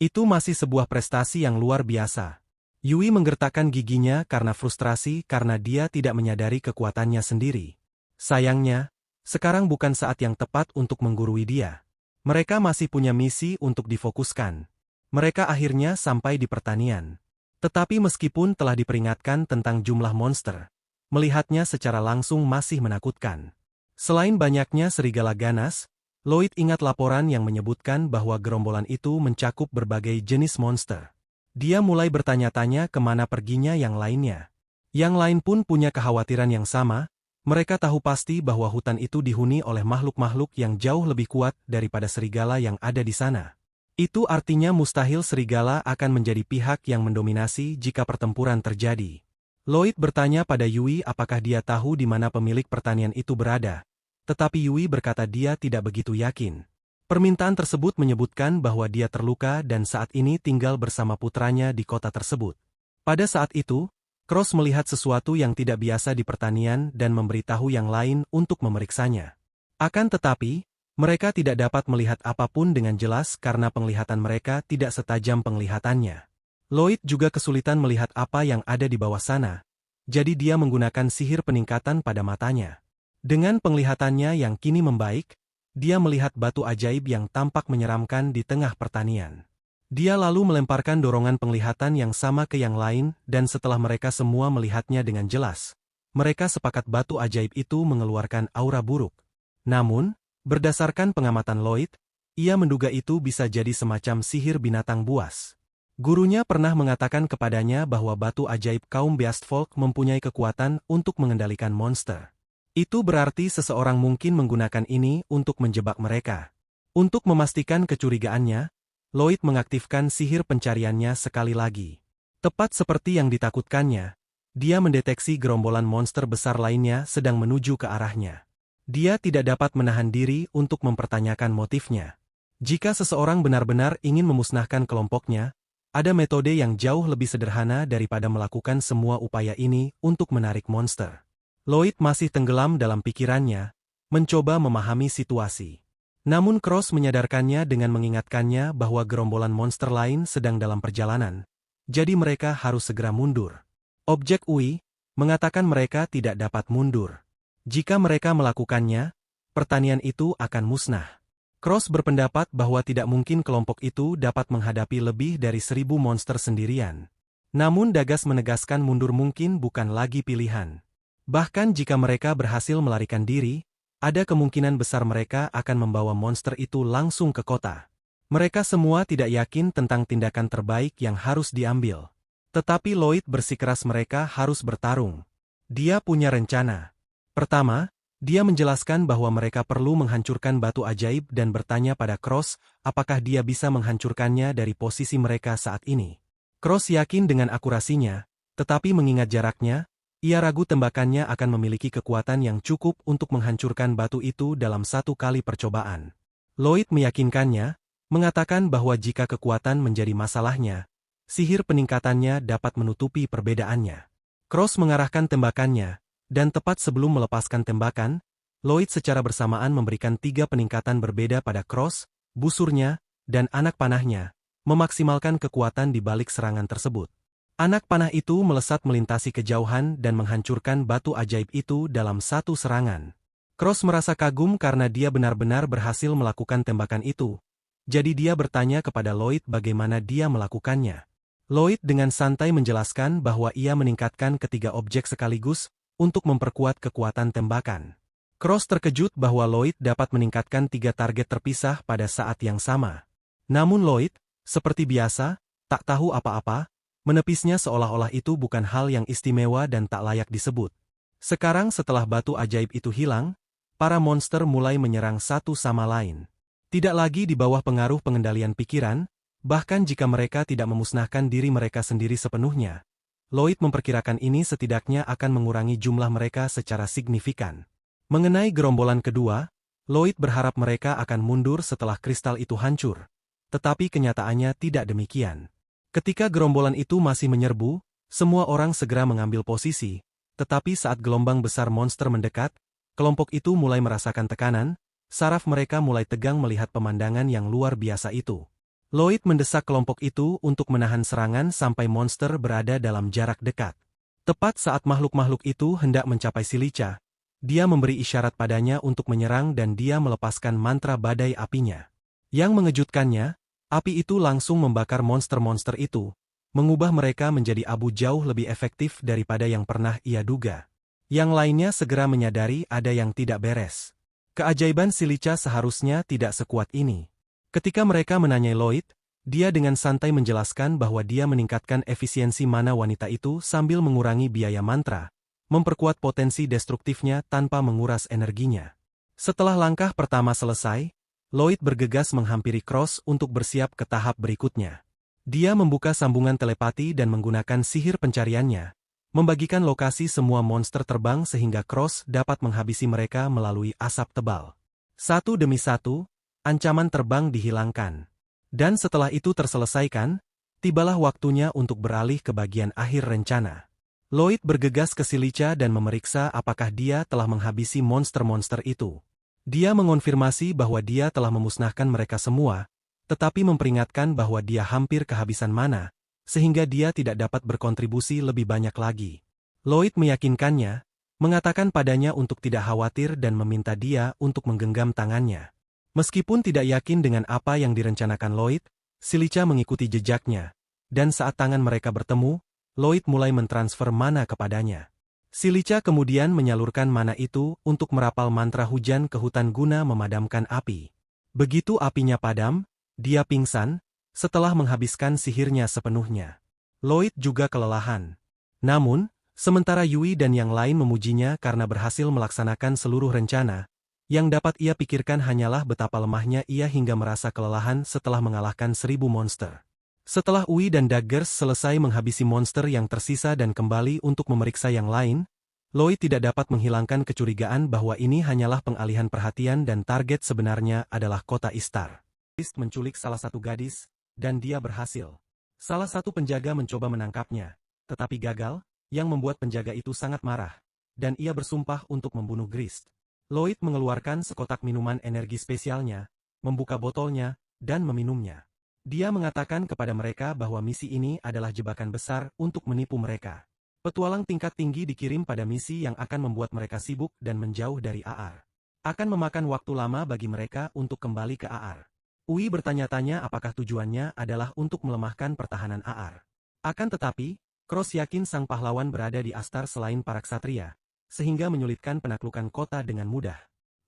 Itu masih sebuah prestasi yang luar biasa. Yui menggertakkan giginya karena frustrasi karena dia tidak menyadari kekuatannya sendiri. Sayangnya, sekarang bukan saat yang tepat untuk menggurui dia. Mereka masih punya misi untuk difokuskan. Mereka akhirnya sampai di pertanian. Tetapi meskipun telah diperingatkan tentang jumlah monster, melihatnya secara langsung masih menakutkan. Selain banyaknya serigala ganas, Lloyd ingat laporan yang menyebutkan bahwa gerombolan itu mencakup berbagai jenis monster. Dia mulai bertanya-tanya kemana perginya yang lainnya. Yang lain pun punya kekhawatiran yang sama, mereka tahu pasti bahwa hutan itu dihuni oleh makhluk-makhluk yang jauh lebih kuat daripada serigala yang ada di sana. Itu artinya mustahil serigala akan menjadi pihak yang mendominasi jika pertempuran terjadi. Lloyd bertanya pada Yui apakah dia tahu di mana pemilik pertanian itu berada, tetapi Yui berkata dia tidak begitu yakin. Permintaan tersebut menyebutkan bahwa dia terluka dan saat ini tinggal bersama putranya di kota tersebut. Pada saat itu, Cross melihat sesuatu yang tidak biasa di pertanian dan memberitahu yang lain untuk memeriksanya. Akan tetapi, mereka tidak dapat melihat apapun dengan jelas karena penglihatan mereka tidak setajam penglihatannya. Lloyd juga kesulitan melihat apa yang ada di bawah sana. jadi dia menggunakan sihir peningkatan pada matanya. Dengan penglihatannya yang kini membaik, dia melihat batu ajaib yang tampak menyeramkan di tengah pertanian. Dia lalu melemparkan dorongan penglihatan yang sama ke yang lain dan setelah mereka semua melihatnya dengan jelas, mereka sepakat batu ajaib itu mengeluarkan aura buruk. Namun, berdasarkan pengamatan Lloyd, ia menduga itu bisa jadi semacam sihir binatang buas. Gurunya pernah mengatakan kepadanya bahwa batu ajaib kaum Beastfolk mempunyai kekuatan untuk mengendalikan monster. Itu berarti seseorang mungkin menggunakan ini untuk menjebak mereka. Untuk memastikan kecurigaannya, Lloyd mengaktifkan sihir pencariannya sekali lagi. Tepat seperti yang ditakutkannya, dia mendeteksi gerombolan monster besar lainnya sedang menuju ke arahnya. Dia tidak dapat menahan diri untuk mempertanyakan motifnya. Jika seseorang benar-benar ingin memusnahkan kelompoknya, ada metode yang jauh lebih sederhana daripada melakukan semua upaya ini untuk menarik monster. Lloyd masih tenggelam dalam pikirannya, mencoba memahami situasi. Namun Cross menyadarkannya dengan mengingatkannya bahwa gerombolan monster lain sedang dalam perjalanan, jadi mereka harus segera mundur. Objek UI mengatakan mereka tidak dapat mundur. Jika mereka melakukannya, pertanian itu akan musnah. Cross berpendapat bahwa tidak mungkin kelompok itu dapat menghadapi lebih dari 1000 monster sendirian. Namun Dagas menegaskan mundur mungkin bukan lagi pilihan. Bahkan jika mereka berhasil melarikan diri, ada kemungkinan besar mereka akan membawa monster itu langsung ke kota. Mereka semua tidak yakin tentang tindakan terbaik yang harus diambil. Tetapi Lloyd bersikeras mereka harus bertarung. Dia punya rencana. Pertama, dia menjelaskan bahwa mereka perlu menghancurkan batu ajaib dan bertanya pada Cross apakah dia bisa menghancurkannya dari posisi mereka saat ini. Cross yakin dengan akurasinya, tetapi mengingat jaraknya, ia ragu tembakannya akan memiliki kekuatan yang cukup untuk menghancurkan batu itu dalam satu kali percobaan. Lloyd meyakinkannya, mengatakan bahwa jika kekuatan menjadi masalahnya, sihir peningkatannya dapat menutupi perbedaannya. Cross mengarahkan tembakannya, dan tepat sebelum melepaskan tembakan, Lloyd secara bersamaan memberikan 3 peningkatan berbeda pada Cross, busurnya, dan anak panahnya, memaksimalkan kekuatan di balik serangan tersebut. Anak panah itu melesat melintasi kejauhan dan menghancurkan batu ajaib itu dalam satu serangan. Cross merasa kagum karena dia benar-benar berhasil melakukan tembakan itu. Jadi dia bertanya kepada Lloyd bagaimana dia melakukannya. Lloyd dengan santai menjelaskan bahwa ia meningkatkan ketiga objek sekaligus untuk memperkuat kekuatan tembakan. Cross terkejut bahwa Lloyd dapat meningkatkan 3 target terpisah pada saat yang sama. Namun Lloyd, seperti biasa, tak tahu apa-apa. Menepisnya seolah-olah itu bukan hal yang istimewa dan tak layak disebut. Sekarang setelah batu ajaib itu hilang, para monster mulai menyerang satu sama lain. Tidak lagi di bawah pengaruh pengendalian pikiran, bahkan jika mereka tidak memusnahkan diri mereka sendiri sepenuhnya. Lloyd memperkirakan ini setidaknya akan mengurangi jumlah mereka secara signifikan. Mengenai gerombolan kedua, Lloyd berharap mereka akan mundur setelah kristal itu hancur. Tetapi kenyataannya tidak demikian. Ketika gerombolan itu masih menyerbu, semua orang segera mengambil posisi, tetapi saat gelombang besar monster mendekat, kelompok itu mulai merasakan tekanan, saraf mereka mulai tegang melihat pemandangan yang luar biasa itu. Lloyd mendesak kelompok itu untuk menahan serangan sampai monster berada dalam jarak dekat. Tepat saat makhluk-makhluk itu hendak mencapai Silica, dia memberi isyarat padanya untuk menyerang dan dia melepaskan mantra badai apinya. Yang mengejutkannya, api itu langsung membakar monster-monster itu, mengubah mereka menjadi abu jauh lebih efektif daripada yang pernah ia duga. Yang lainnya segera menyadari ada yang tidak beres. Keajaiban Silica seharusnya tidak sekuat ini. Ketika mereka menanyai Lloyd, dia dengan santai menjelaskan bahwa dia meningkatkan efisiensi mana wanita itu sambil mengurangi biaya mantra, memperkuat potensi destruktifnya tanpa menguras energinya. Setelah langkah pertama selesai, Lloyd bergegas menghampiri Cross untuk bersiap ke tahap berikutnya. Dia membuka sambungan telepati dan menggunakan sihir pencariannya, membagikan lokasi semua monster terbang sehingga Cross dapat menghabisi mereka melalui asap tebal. Satu demi satu, ancaman terbang dihilangkan. Dan setelah itu terselesaikan, tibalah waktunya untuk beralih ke bagian akhir rencana. Lloyd bergegas ke Silica dan memeriksa apakah dia telah menghabisi monster-monster itu. Dia mengonfirmasi bahwa dia telah memusnahkan mereka semua, tetapi memperingatkan bahwa dia hampir kehabisan mana, sehingga dia tidak dapat berkontribusi lebih banyak lagi. Lloyd meyakinkannya, mengatakan padanya untuk tidak khawatir dan meminta dia untuk menggenggam tangannya. Meskipun tidak yakin dengan apa yang direncanakan Lloyd, Silica mengikuti jejaknya, dan saat tangan mereka bertemu, Lloyd mulai mentransfer mana kepadanya. Silica kemudian menyalurkan mana itu untuk merapal mantra hujan ke hutan guna memadamkan api. Begitu apinya padam, dia pingsan, setelah menghabiskan sihirnya sepenuhnya. Lloyd juga kelelahan. Namun, sementara Yui dan yang lain memujinya karena berhasil melaksanakan seluruh rencana, yang dapat ia pikirkan hanyalah betapa lemahnya ia hingga merasa kelelahan setelah mengalahkan 1000 monster. Setelah Ui dan Daggers selesai menghabisi monster yang tersisa dan kembali untuk memeriksa yang lain, Lloyd tidak dapat menghilangkan kecurigaan bahwa ini hanyalah pengalihan perhatian dan target sebenarnya adalah kota Istar. Beast menculik salah satu gadis, dan dia berhasil. Salah satu penjaga mencoba menangkapnya, tetapi gagal, yang membuat penjaga itu sangat marah, dan ia bersumpah untuk membunuh Grist. Lloyd mengeluarkan sekotak minuman energi spesialnya, membuka botolnya, dan meminumnya. Dia mengatakan kepada mereka bahwa misi ini adalah jebakan besar untuk menipu mereka. Petualang tingkat tinggi dikirim pada misi yang akan membuat mereka sibuk dan menjauh dari AR. Akan memakan waktu lama bagi mereka untuk kembali ke AR. Ui bertanya-tanya apakah tujuannya adalah untuk melemahkan pertahanan AR. Akan tetapi, Cross yakin sang pahlawan berada di Astar selain para ksatria, sehingga menyulitkan penaklukan kota dengan mudah.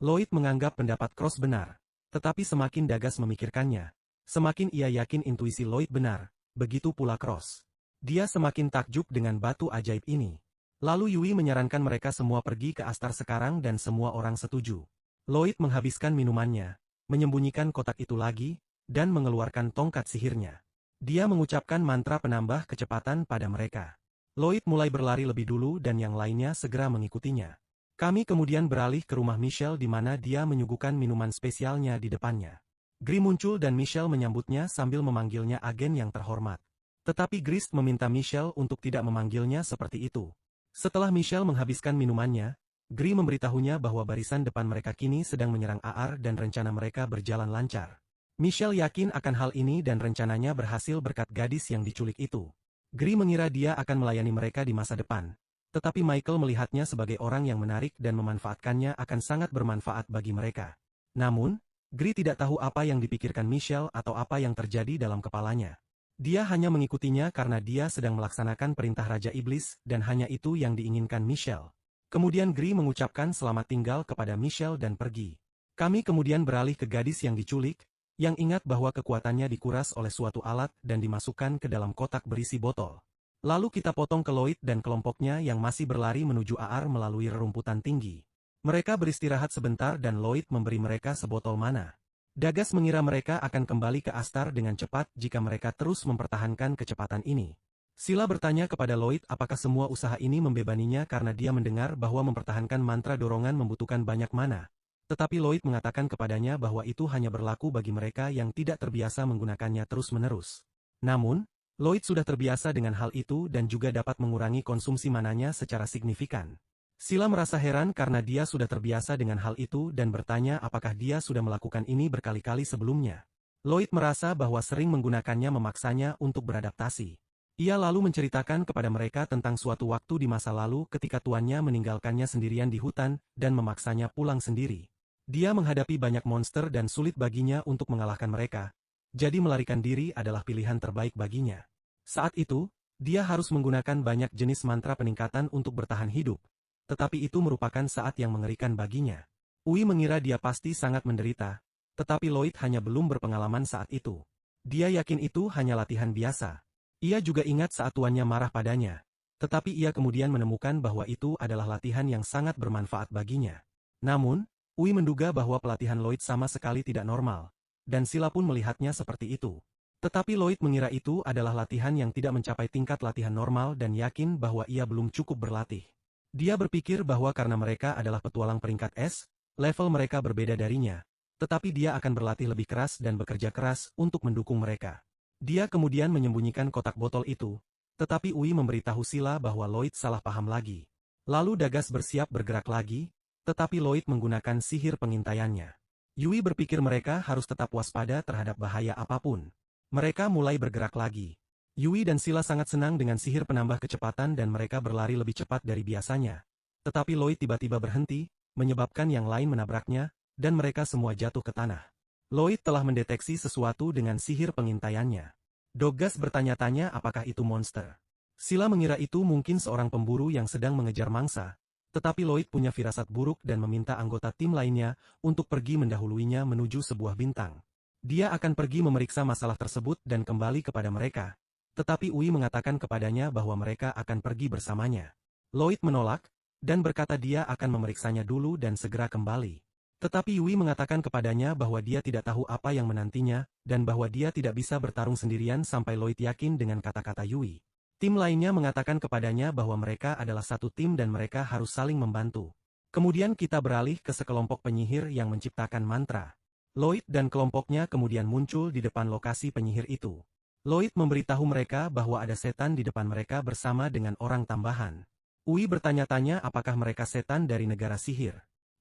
Lloyd menganggap pendapat Cross benar, tetapi semakin Dagas memikirkannya, semakin ia yakin intuisi Lloyd benar, begitu pula Cross. Dia semakin takjub dengan batu ajaib ini. Lalu Yui menyarankan mereka semua pergi ke Astar sekarang dan semua orang setuju. Lloyd menghabiskan minumannya, menyembunyikan kotak itu lagi, dan mengeluarkan tongkat sihirnya. Dia mengucapkan mantra penambah kecepatan pada mereka. Lloyd mulai berlari lebih dulu dan yang lainnya segera mengikutinya. Kami kemudian beralih ke rumah Michelle di mana dia menyuguhkan minuman spesialnya di depannya. Gris muncul dan Michelle menyambutnya sambil memanggilnya agen yang terhormat. Tetapi Grist meminta Michelle untuk tidak memanggilnya seperti itu. Setelah Michelle menghabiskan minumannya, Gris memberitahunya bahwa barisan depan mereka kini sedang menyerang AR dan rencana mereka berjalan lancar. Michelle yakin akan hal ini dan rencananya berhasil berkat gadis yang diculik itu. Gris mengira dia akan melayani mereka di masa depan. Tetapi Michael melihatnya sebagai orang yang menarik dan memanfaatkannya akan sangat bermanfaat bagi mereka. Namun, Gris tidak tahu apa yang dipikirkan Michelle atau apa yang terjadi dalam kepalanya. Dia hanya mengikutinya karena dia sedang melaksanakan perintah Raja Iblis dan hanya itu yang diinginkan Michelle. Kemudian Gris mengucapkan selamat tinggal kepada Michelle dan pergi. Kami kemudian beralih ke gadis yang diculik, yang ingat bahwa kekuatannya dikuras oleh suatu alat dan dimasukkan ke dalam kotak berisi botol. Lalu kita potong ke Lloyd dan kelompoknya yang masih berlari menuju AR melalui rerumputan tinggi. Mereka beristirahat sebentar dan Lloyd memberi mereka sebotol mana. Dagas mengira mereka akan kembali ke Astar dengan cepat jika mereka terus mempertahankan kecepatan ini. Sila bertanya kepada Lloyd apakah semua usaha ini membebaninya karena dia mendengar bahwa mempertahankan mantra dorongan membutuhkan banyak mana. Tetapi Lloyd mengatakan kepadanya bahwa itu hanya berlaku bagi mereka yang tidak terbiasa menggunakannya terus-menerus. Namun, Lloyd sudah terbiasa dengan hal itu dan juga dapat mengurangi konsumsi mananya secara signifikan. Sila merasa heran karena dia sudah terbiasa dengan hal itu dan bertanya apakah dia sudah melakukan ini berkali-kali sebelumnya. Lloyd merasa bahwa sering menggunakannya memaksanya untuk beradaptasi. Ia lalu menceritakan kepada mereka tentang suatu waktu di masa lalu ketika tuannya meninggalkannya sendirian di hutan dan memaksanya pulang sendiri. Dia menghadapi banyak monster dan sulit baginya untuk mengalahkan mereka, jadi melarikan diri adalah pilihan terbaik baginya. Saat itu, dia harus menggunakan banyak jenis mantra peningkatan untuk bertahan hidup, tetapi itu merupakan saat yang mengerikan baginya. Ui mengira dia pasti sangat menderita, tetapi Lloyd hanya belum berpengalaman saat itu. Dia yakin itu hanya latihan biasa. Ia juga ingat saat tuannya marah padanya, tetapi ia kemudian menemukan bahwa itu adalah latihan yang sangat bermanfaat baginya. Namun, Ui menduga bahwa pelatihan Lloyd sama sekali tidak normal, dan Sila pun melihatnya seperti itu. Tetapi Lloyd mengira itu adalah latihan yang tidak mencapai tingkat latihan normal dan yakin bahwa ia belum cukup berlatih. Dia berpikir bahwa karena mereka adalah petualang peringkat S, level mereka berbeda darinya, tetapi dia akan berlatih lebih keras dan bekerja keras untuk mendukung mereka. Dia kemudian menyembunyikan kotak botol itu, tetapi Ui memberitahu Sila bahwa Lloyd salah paham lagi. Lalu Dagas bersiap bergerak lagi, tetapi Lloyd menggunakan sihir pengintaiannya. Yui berpikir mereka harus tetap waspada terhadap bahaya apapun. Mereka mulai bergerak lagi. Yui dan Sila sangat senang dengan sihir penambah kecepatan dan mereka berlari lebih cepat dari biasanya. Tetapi Lloyd tiba-tiba berhenti, menyebabkan yang lain menabraknya, dan mereka semua jatuh ke tanah. Lloyd telah mendeteksi sesuatu dengan sihir pengintaiannya. Dogas bertanya-tanya apakah itu monster. Sila mengira itu mungkin seorang pemburu yang sedang mengejar mangsa, tetapi Lloyd punya firasat buruk dan meminta anggota tim lainnya untuk pergi mendahuluinya menuju sebuah bintang. Dia akan pergi memeriksa masalah tersebut dan kembali kepada mereka. Tetapi Ui mengatakan kepadanya bahwa mereka akan pergi bersamanya. Lloyd menolak, dan berkata dia akan memeriksanya dulu dan segera kembali. Tetapi Ui mengatakan kepadanya bahwa dia tidak tahu apa yang menantinya, dan bahwa dia tidak bisa bertarung sendirian sampai Lloyd yakin dengan kata-kata Yui. Tim lainnya mengatakan kepadanya bahwa mereka adalah satu tim dan mereka harus saling membantu. Kemudian kita beralih ke sekelompok penyihir yang menciptakan mantra. Lloyd dan kelompoknya kemudian muncul di depan lokasi penyihir itu. Lloyd memberitahu mereka bahwa ada setan di depan mereka bersama dengan orang tambahan. Ui bertanya-tanya apakah mereka setan dari negara sihir.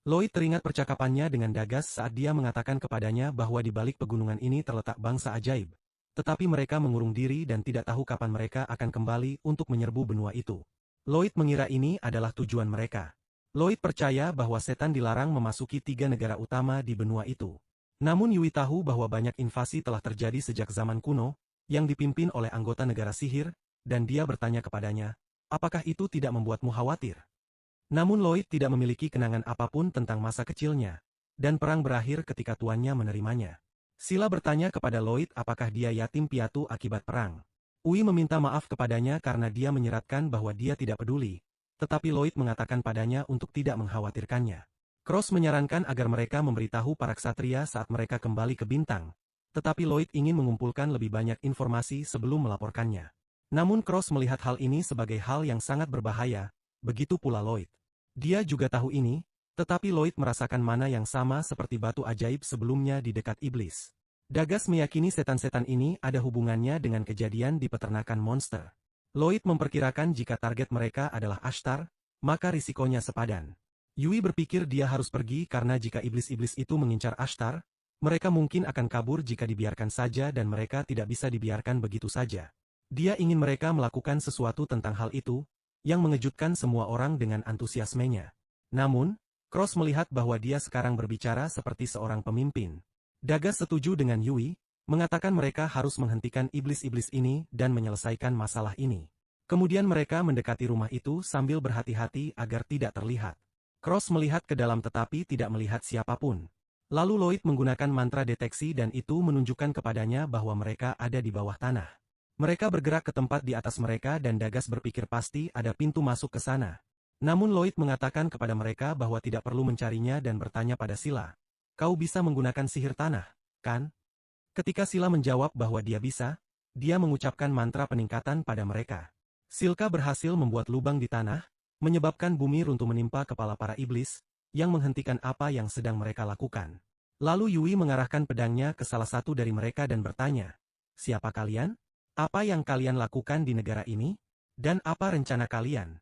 Lloyd teringat percakapannya dengan Dagas saat dia mengatakan kepadanya bahwa di balik pegunungan ini terletak bangsa ajaib. Tetapi mereka mengurung diri dan tidak tahu kapan mereka akan kembali untuk menyerbu benua itu. Lloyd mengira ini adalah tujuan mereka. Lloyd percaya bahwa setan dilarang memasuki 3 negara utama di benua itu. Namun Yui tahu bahwa banyak invasi telah terjadi sejak zaman kuno, yang dipimpin oleh anggota negara sihir, dan dia bertanya kepadanya, apakah itu tidak membuatmu khawatir? Namun Lloyd tidak memiliki kenangan apapun tentang masa kecilnya, dan perang berakhir ketika tuannya menerimanya. Sila bertanya kepada Lloyd apakah dia yatim piatu akibat perang. Ui meminta maaf kepadanya karena dia menyeratkan bahwa dia tidak peduli, tetapi Lloyd mengatakan padanya untuk tidak mengkhawatirkannya. Cross menyarankan agar mereka memberitahu para ksatria saat mereka kembali ke bintang, tetapi Lloyd ingin mengumpulkan lebih banyak informasi sebelum melaporkannya. Namun Cross melihat hal ini sebagai hal yang sangat berbahaya, begitu pula Lloyd. Dia juga tahu ini, tetapi Lloyd merasakan mana yang sama seperti batu ajaib sebelumnya di dekat iblis. Dagas meyakini setan-setan ini ada hubungannya dengan kejadian di peternakan monster. Lloyd memperkirakan jika target mereka adalah Ashtar, maka risikonya sepadan. Yui berpikir dia harus pergi karena jika iblis-iblis itu mengincar Ashtar, mereka mungkin akan kabur jika dibiarkan saja dan mereka tidak bisa dibiarkan begitu saja. Dia ingin mereka melakukan sesuatu tentang hal itu, yang mengejutkan semua orang dengan antusiasmenya. Namun, Cross melihat bahwa dia sekarang berbicara seperti seorang pemimpin. Dagas setuju dengan Yui, mengatakan mereka harus menghentikan iblis-iblis ini dan menyelesaikan masalah ini. Kemudian mereka mendekati rumah itu sambil berhati-hati agar tidak terlihat. Cross melihat ke dalam tetapi tidak melihat siapapun. Lalu Lloyd menggunakan mantra deteksi dan itu menunjukkan kepadanya bahwa mereka ada di bawah tanah. Mereka bergerak ke tempat di atas mereka dan Dagas berpikir pasti ada pintu masuk ke sana. Namun Lloyd mengatakan kepada mereka bahwa tidak perlu mencarinya dan bertanya pada Sila. Kau bisa menggunakan sihir tanah, kan? Ketika Sila menjawab bahwa dia bisa, dia mengucapkan mantra peningkatan pada mereka. Silka berhasil membuat lubang di tanah, menyebabkan bumi runtuh menimpa kepala para iblis, yang menghentikan apa yang sedang mereka lakukan. Lalu Yui mengarahkan pedangnya ke salah satu dari mereka dan bertanya, siapa kalian? Apa yang kalian lakukan di negara ini? Dan apa rencana kalian?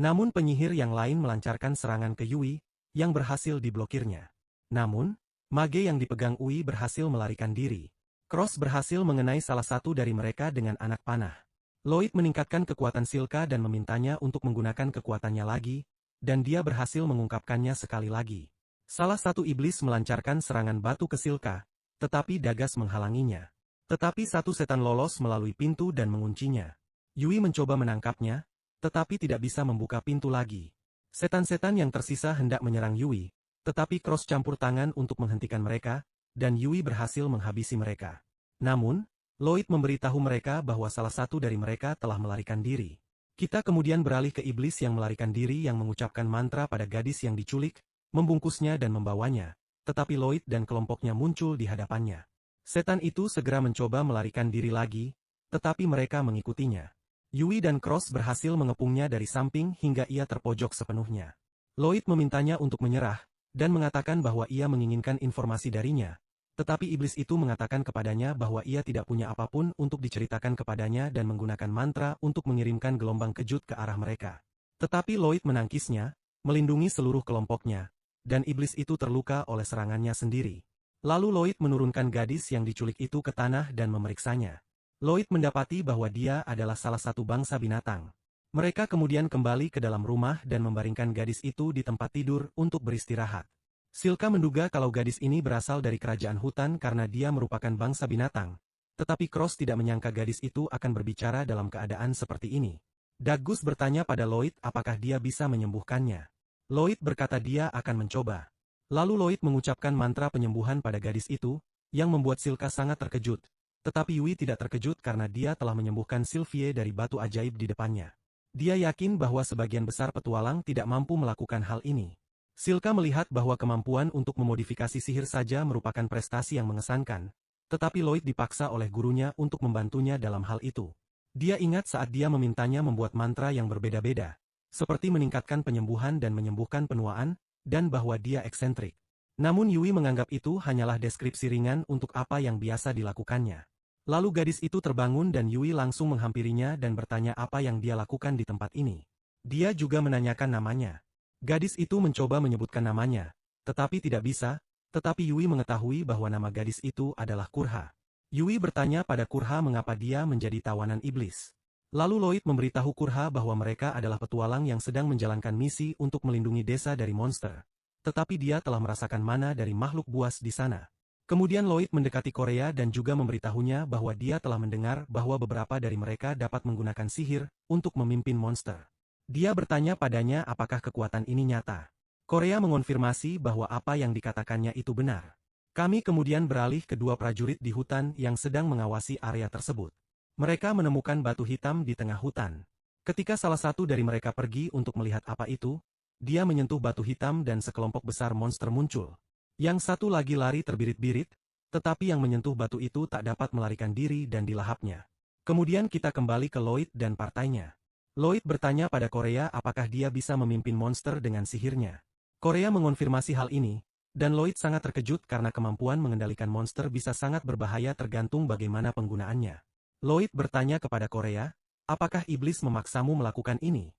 Namun penyihir yang lain melancarkan serangan ke Yui, yang berhasil diblokirnya. Namun, mage yang dipegang Ui berhasil melarikan diri. Cross berhasil mengenai salah satu dari mereka dengan anak panah. Lloyd meningkatkan kekuatan Silka dan memintanya untuk menggunakan kekuatannya lagi, dan dia berhasil mengungkapkannya sekali lagi. Salah satu iblis melancarkan serangan batu ke Silka, tetapi Dagas menghalanginya. Tetapi satu setan lolos melalui pintu dan menguncinya. Yui mencoba menangkapnya, tetapi tidak bisa membuka pintu lagi. Setan-setan yang tersisa hendak menyerang Yui, tetapi Cross campur tangan untuk menghentikan mereka, dan Yui berhasil menghabisi mereka. Namun, Lloyd memberitahu mereka bahwa salah satu dari mereka telah melarikan diri. Kita kemudian beralih ke iblis yang melarikan diri yang mengucapkan mantra pada gadis yang diculik, membungkusnya dan membawanya, tetapi Lloyd dan kelompoknya muncul di hadapannya. Setan itu segera mencoba melarikan diri lagi, tetapi mereka mengikutinya. Yui dan Cross berhasil mengepungnya dari samping hingga ia terpojok sepenuhnya. Lloyd memintanya untuk menyerah, dan mengatakan bahwa ia menginginkan informasi darinya. Tetapi iblis itu mengatakan kepadanya bahwa ia tidak punya apapun untuk diceritakan kepadanya dan menggunakan mantra untuk mengirimkan gelombang kejut ke arah mereka. Tetapi Lloyd menangkisnya, melindungi seluruh kelompoknya, dan iblis itu terluka oleh serangannya sendiri. Lalu Lloyd menurunkan gadis yang diculik itu ke tanah dan memeriksanya. Lloyd mendapati bahwa dia adalah salah satu bangsa binatang. Mereka kemudian kembali ke dalam rumah dan membaringkan gadis itu di tempat tidur untuk beristirahat. Silka menduga kalau gadis ini berasal dari kerajaan hutan karena dia merupakan bangsa binatang. Tetapi Cross tidak menyangka gadis itu akan berbicara dalam keadaan seperti ini. Dagus bertanya pada Lloyd apakah dia bisa menyembuhkannya. Lloyd berkata dia akan mencoba. Lalu Lloyd mengucapkan mantra penyembuhan pada gadis itu, yang membuat Silka sangat terkejut. Tetapi Yui tidak terkejut karena dia telah menyembuhkan Sylvie dari batu ajaib di depannya. Dia yakin bahwa sebagian besar petualang tidak mampu melakukan hal ini. Silka melihat bahwa kemampuan untuk memodifikasi sihir saja merupakan prestasi yang mengesankan, tetapi Lloyd dipaksa oleh gurunya untuk membantunya dalam hal itu. Dia ingat saat dia memintanya membuat mantra yang berbeda-beda, seperti meningkatkan penyembuhan dan menyembuhkan penuaan, dan bahwa dia eksentrik. Namun Yui menganggap itu hanyalah deskripsi ringan untuk apa yang biasa dilakukannya. Lalu gadis itu terbangun dan Yui langsung menghampirinya dan bertanya apa yang dia lakukan di tempat ini. Dia juga menanyakan namanya. Gadis itu mencoba menyebutkan namanya, tetapi tidak bisa, tetapi Yui mengetahui bahwa nama gadis itu adalah Kurha. Yui bertanya pada Kurha mengapa dia menjadi tawanan iblis. Lalu Lloyd memberitahu Kurha bahwa mereka adalah petualang yang sedang menjalankan misi untuk melindungi desa dari monster. Tetapi dia telah merasakan mana dari makhluk buas di sana. Kemudian Lloyd mendekati Korea dan juga memberitahunya bahwa dia telah mendengar bahwa beberapa dari mereka dapat menggunakan sihir untuk memimpin monster. Dia bertanya padanya apakah kekuatan ini nyata. Korea mengonfirmasi bahwa apa yang dikatakannya itu benar. Kami kemudian beralih ke dua prajurit di hutan yang sedang mengawasi area tersebut. Mereka menemukan batu hitam di tengah hutan. Ketika salah satu dari mereka pergi untuk melihat apa itu, dia menyentuh batu hitam dan sekelompok besar monster muncul. Yang satu lagi lari terbirit-birit, tetapi yang menyentuh batu itu tak dapat melarikan diri dan dilahapnya. Kemudian kita kembali ke Lloyd dan partainya. Lloyd bertanya pada Korea apakah dia bisa memimpin monster dengan sihirnya. Korea mengonfirmasi hal ini, dan Lloyd sangat terkejut karena kemampuan mengendalikan monster bisa sangat berbahaya tergantung bagaimana penggunaannya. Lloyd bertanya kepada Korea, apakah iblis memaksamu melakukan ini?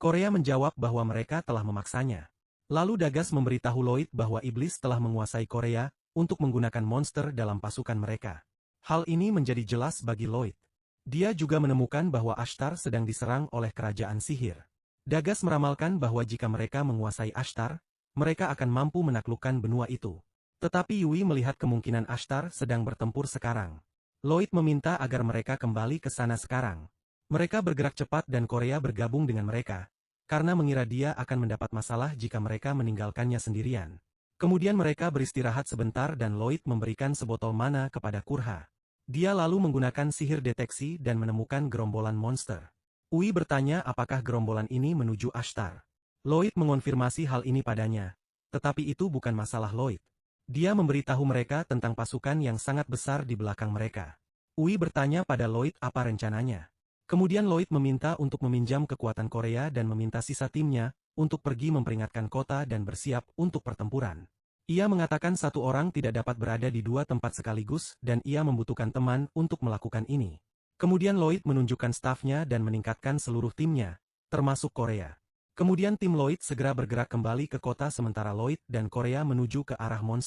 Korea menjawab bahwa mereka telah memaksanya. Lalu Dagas memberitahu Lloyd bahwa iblis telah menguasai Korea untuk menggunakan monster dalam pasukan mereka. Hal ini menjadi jelas bagi Lloyd. Dia juga menemukan bahwa Ashtar sedang diserang oleh kerajaan sihir. Dagas meramalkan bahwa jika mereka menguasai Ashtar, mereka akan mampu menaklukkan benua itu. Tetapi Yui melihat kemungkinan Ashtar sedang bertempur sekarang. Lloyd meminta agar mereka kembali ke sana sekarang. Mereka bergerak cepat dan Korea bergabung dengan mereka, karena mengira dia akan mendapat masalah jika mereka meninggalkannya sendirian. Kemudian mereka beristirahat sebentar dan Lloyd memberikan sebotol mana kepada Kurha. Dia lalu menggunakan sihir deteksi dan menemukan gerombolan monster. Ui bertanya apakah gerombolan ini menuju Ashtar. Lloyd mengonfirmasi hal ini padanya, tetapi itu bukan masalah Lloyd. Dia memberitahu mereka tentang pasukan yang sangat besar di belakang mereka. Ui bertanya pada Lloyd apa rencananya. Kemudian Lloyd meminta untuk meminjam kekuatan Korea dan meminta sisa timnya untuk pergi memperingatkan kota dan bersiap untuk pertempuran. Ia mengatakan satu orang tidak dapat berada di dua tempat sekaligus dan ia membutuhkan teman untuk melakukan ini. Kemudian Lloyd menunjukkan stafnya dan meningkatkan seluruh timnya, termasuk Korea. Kemudian tim Lloyd segera bergerak kembali ke kota sementara Lloyd dan Korea menuju ke arah monster.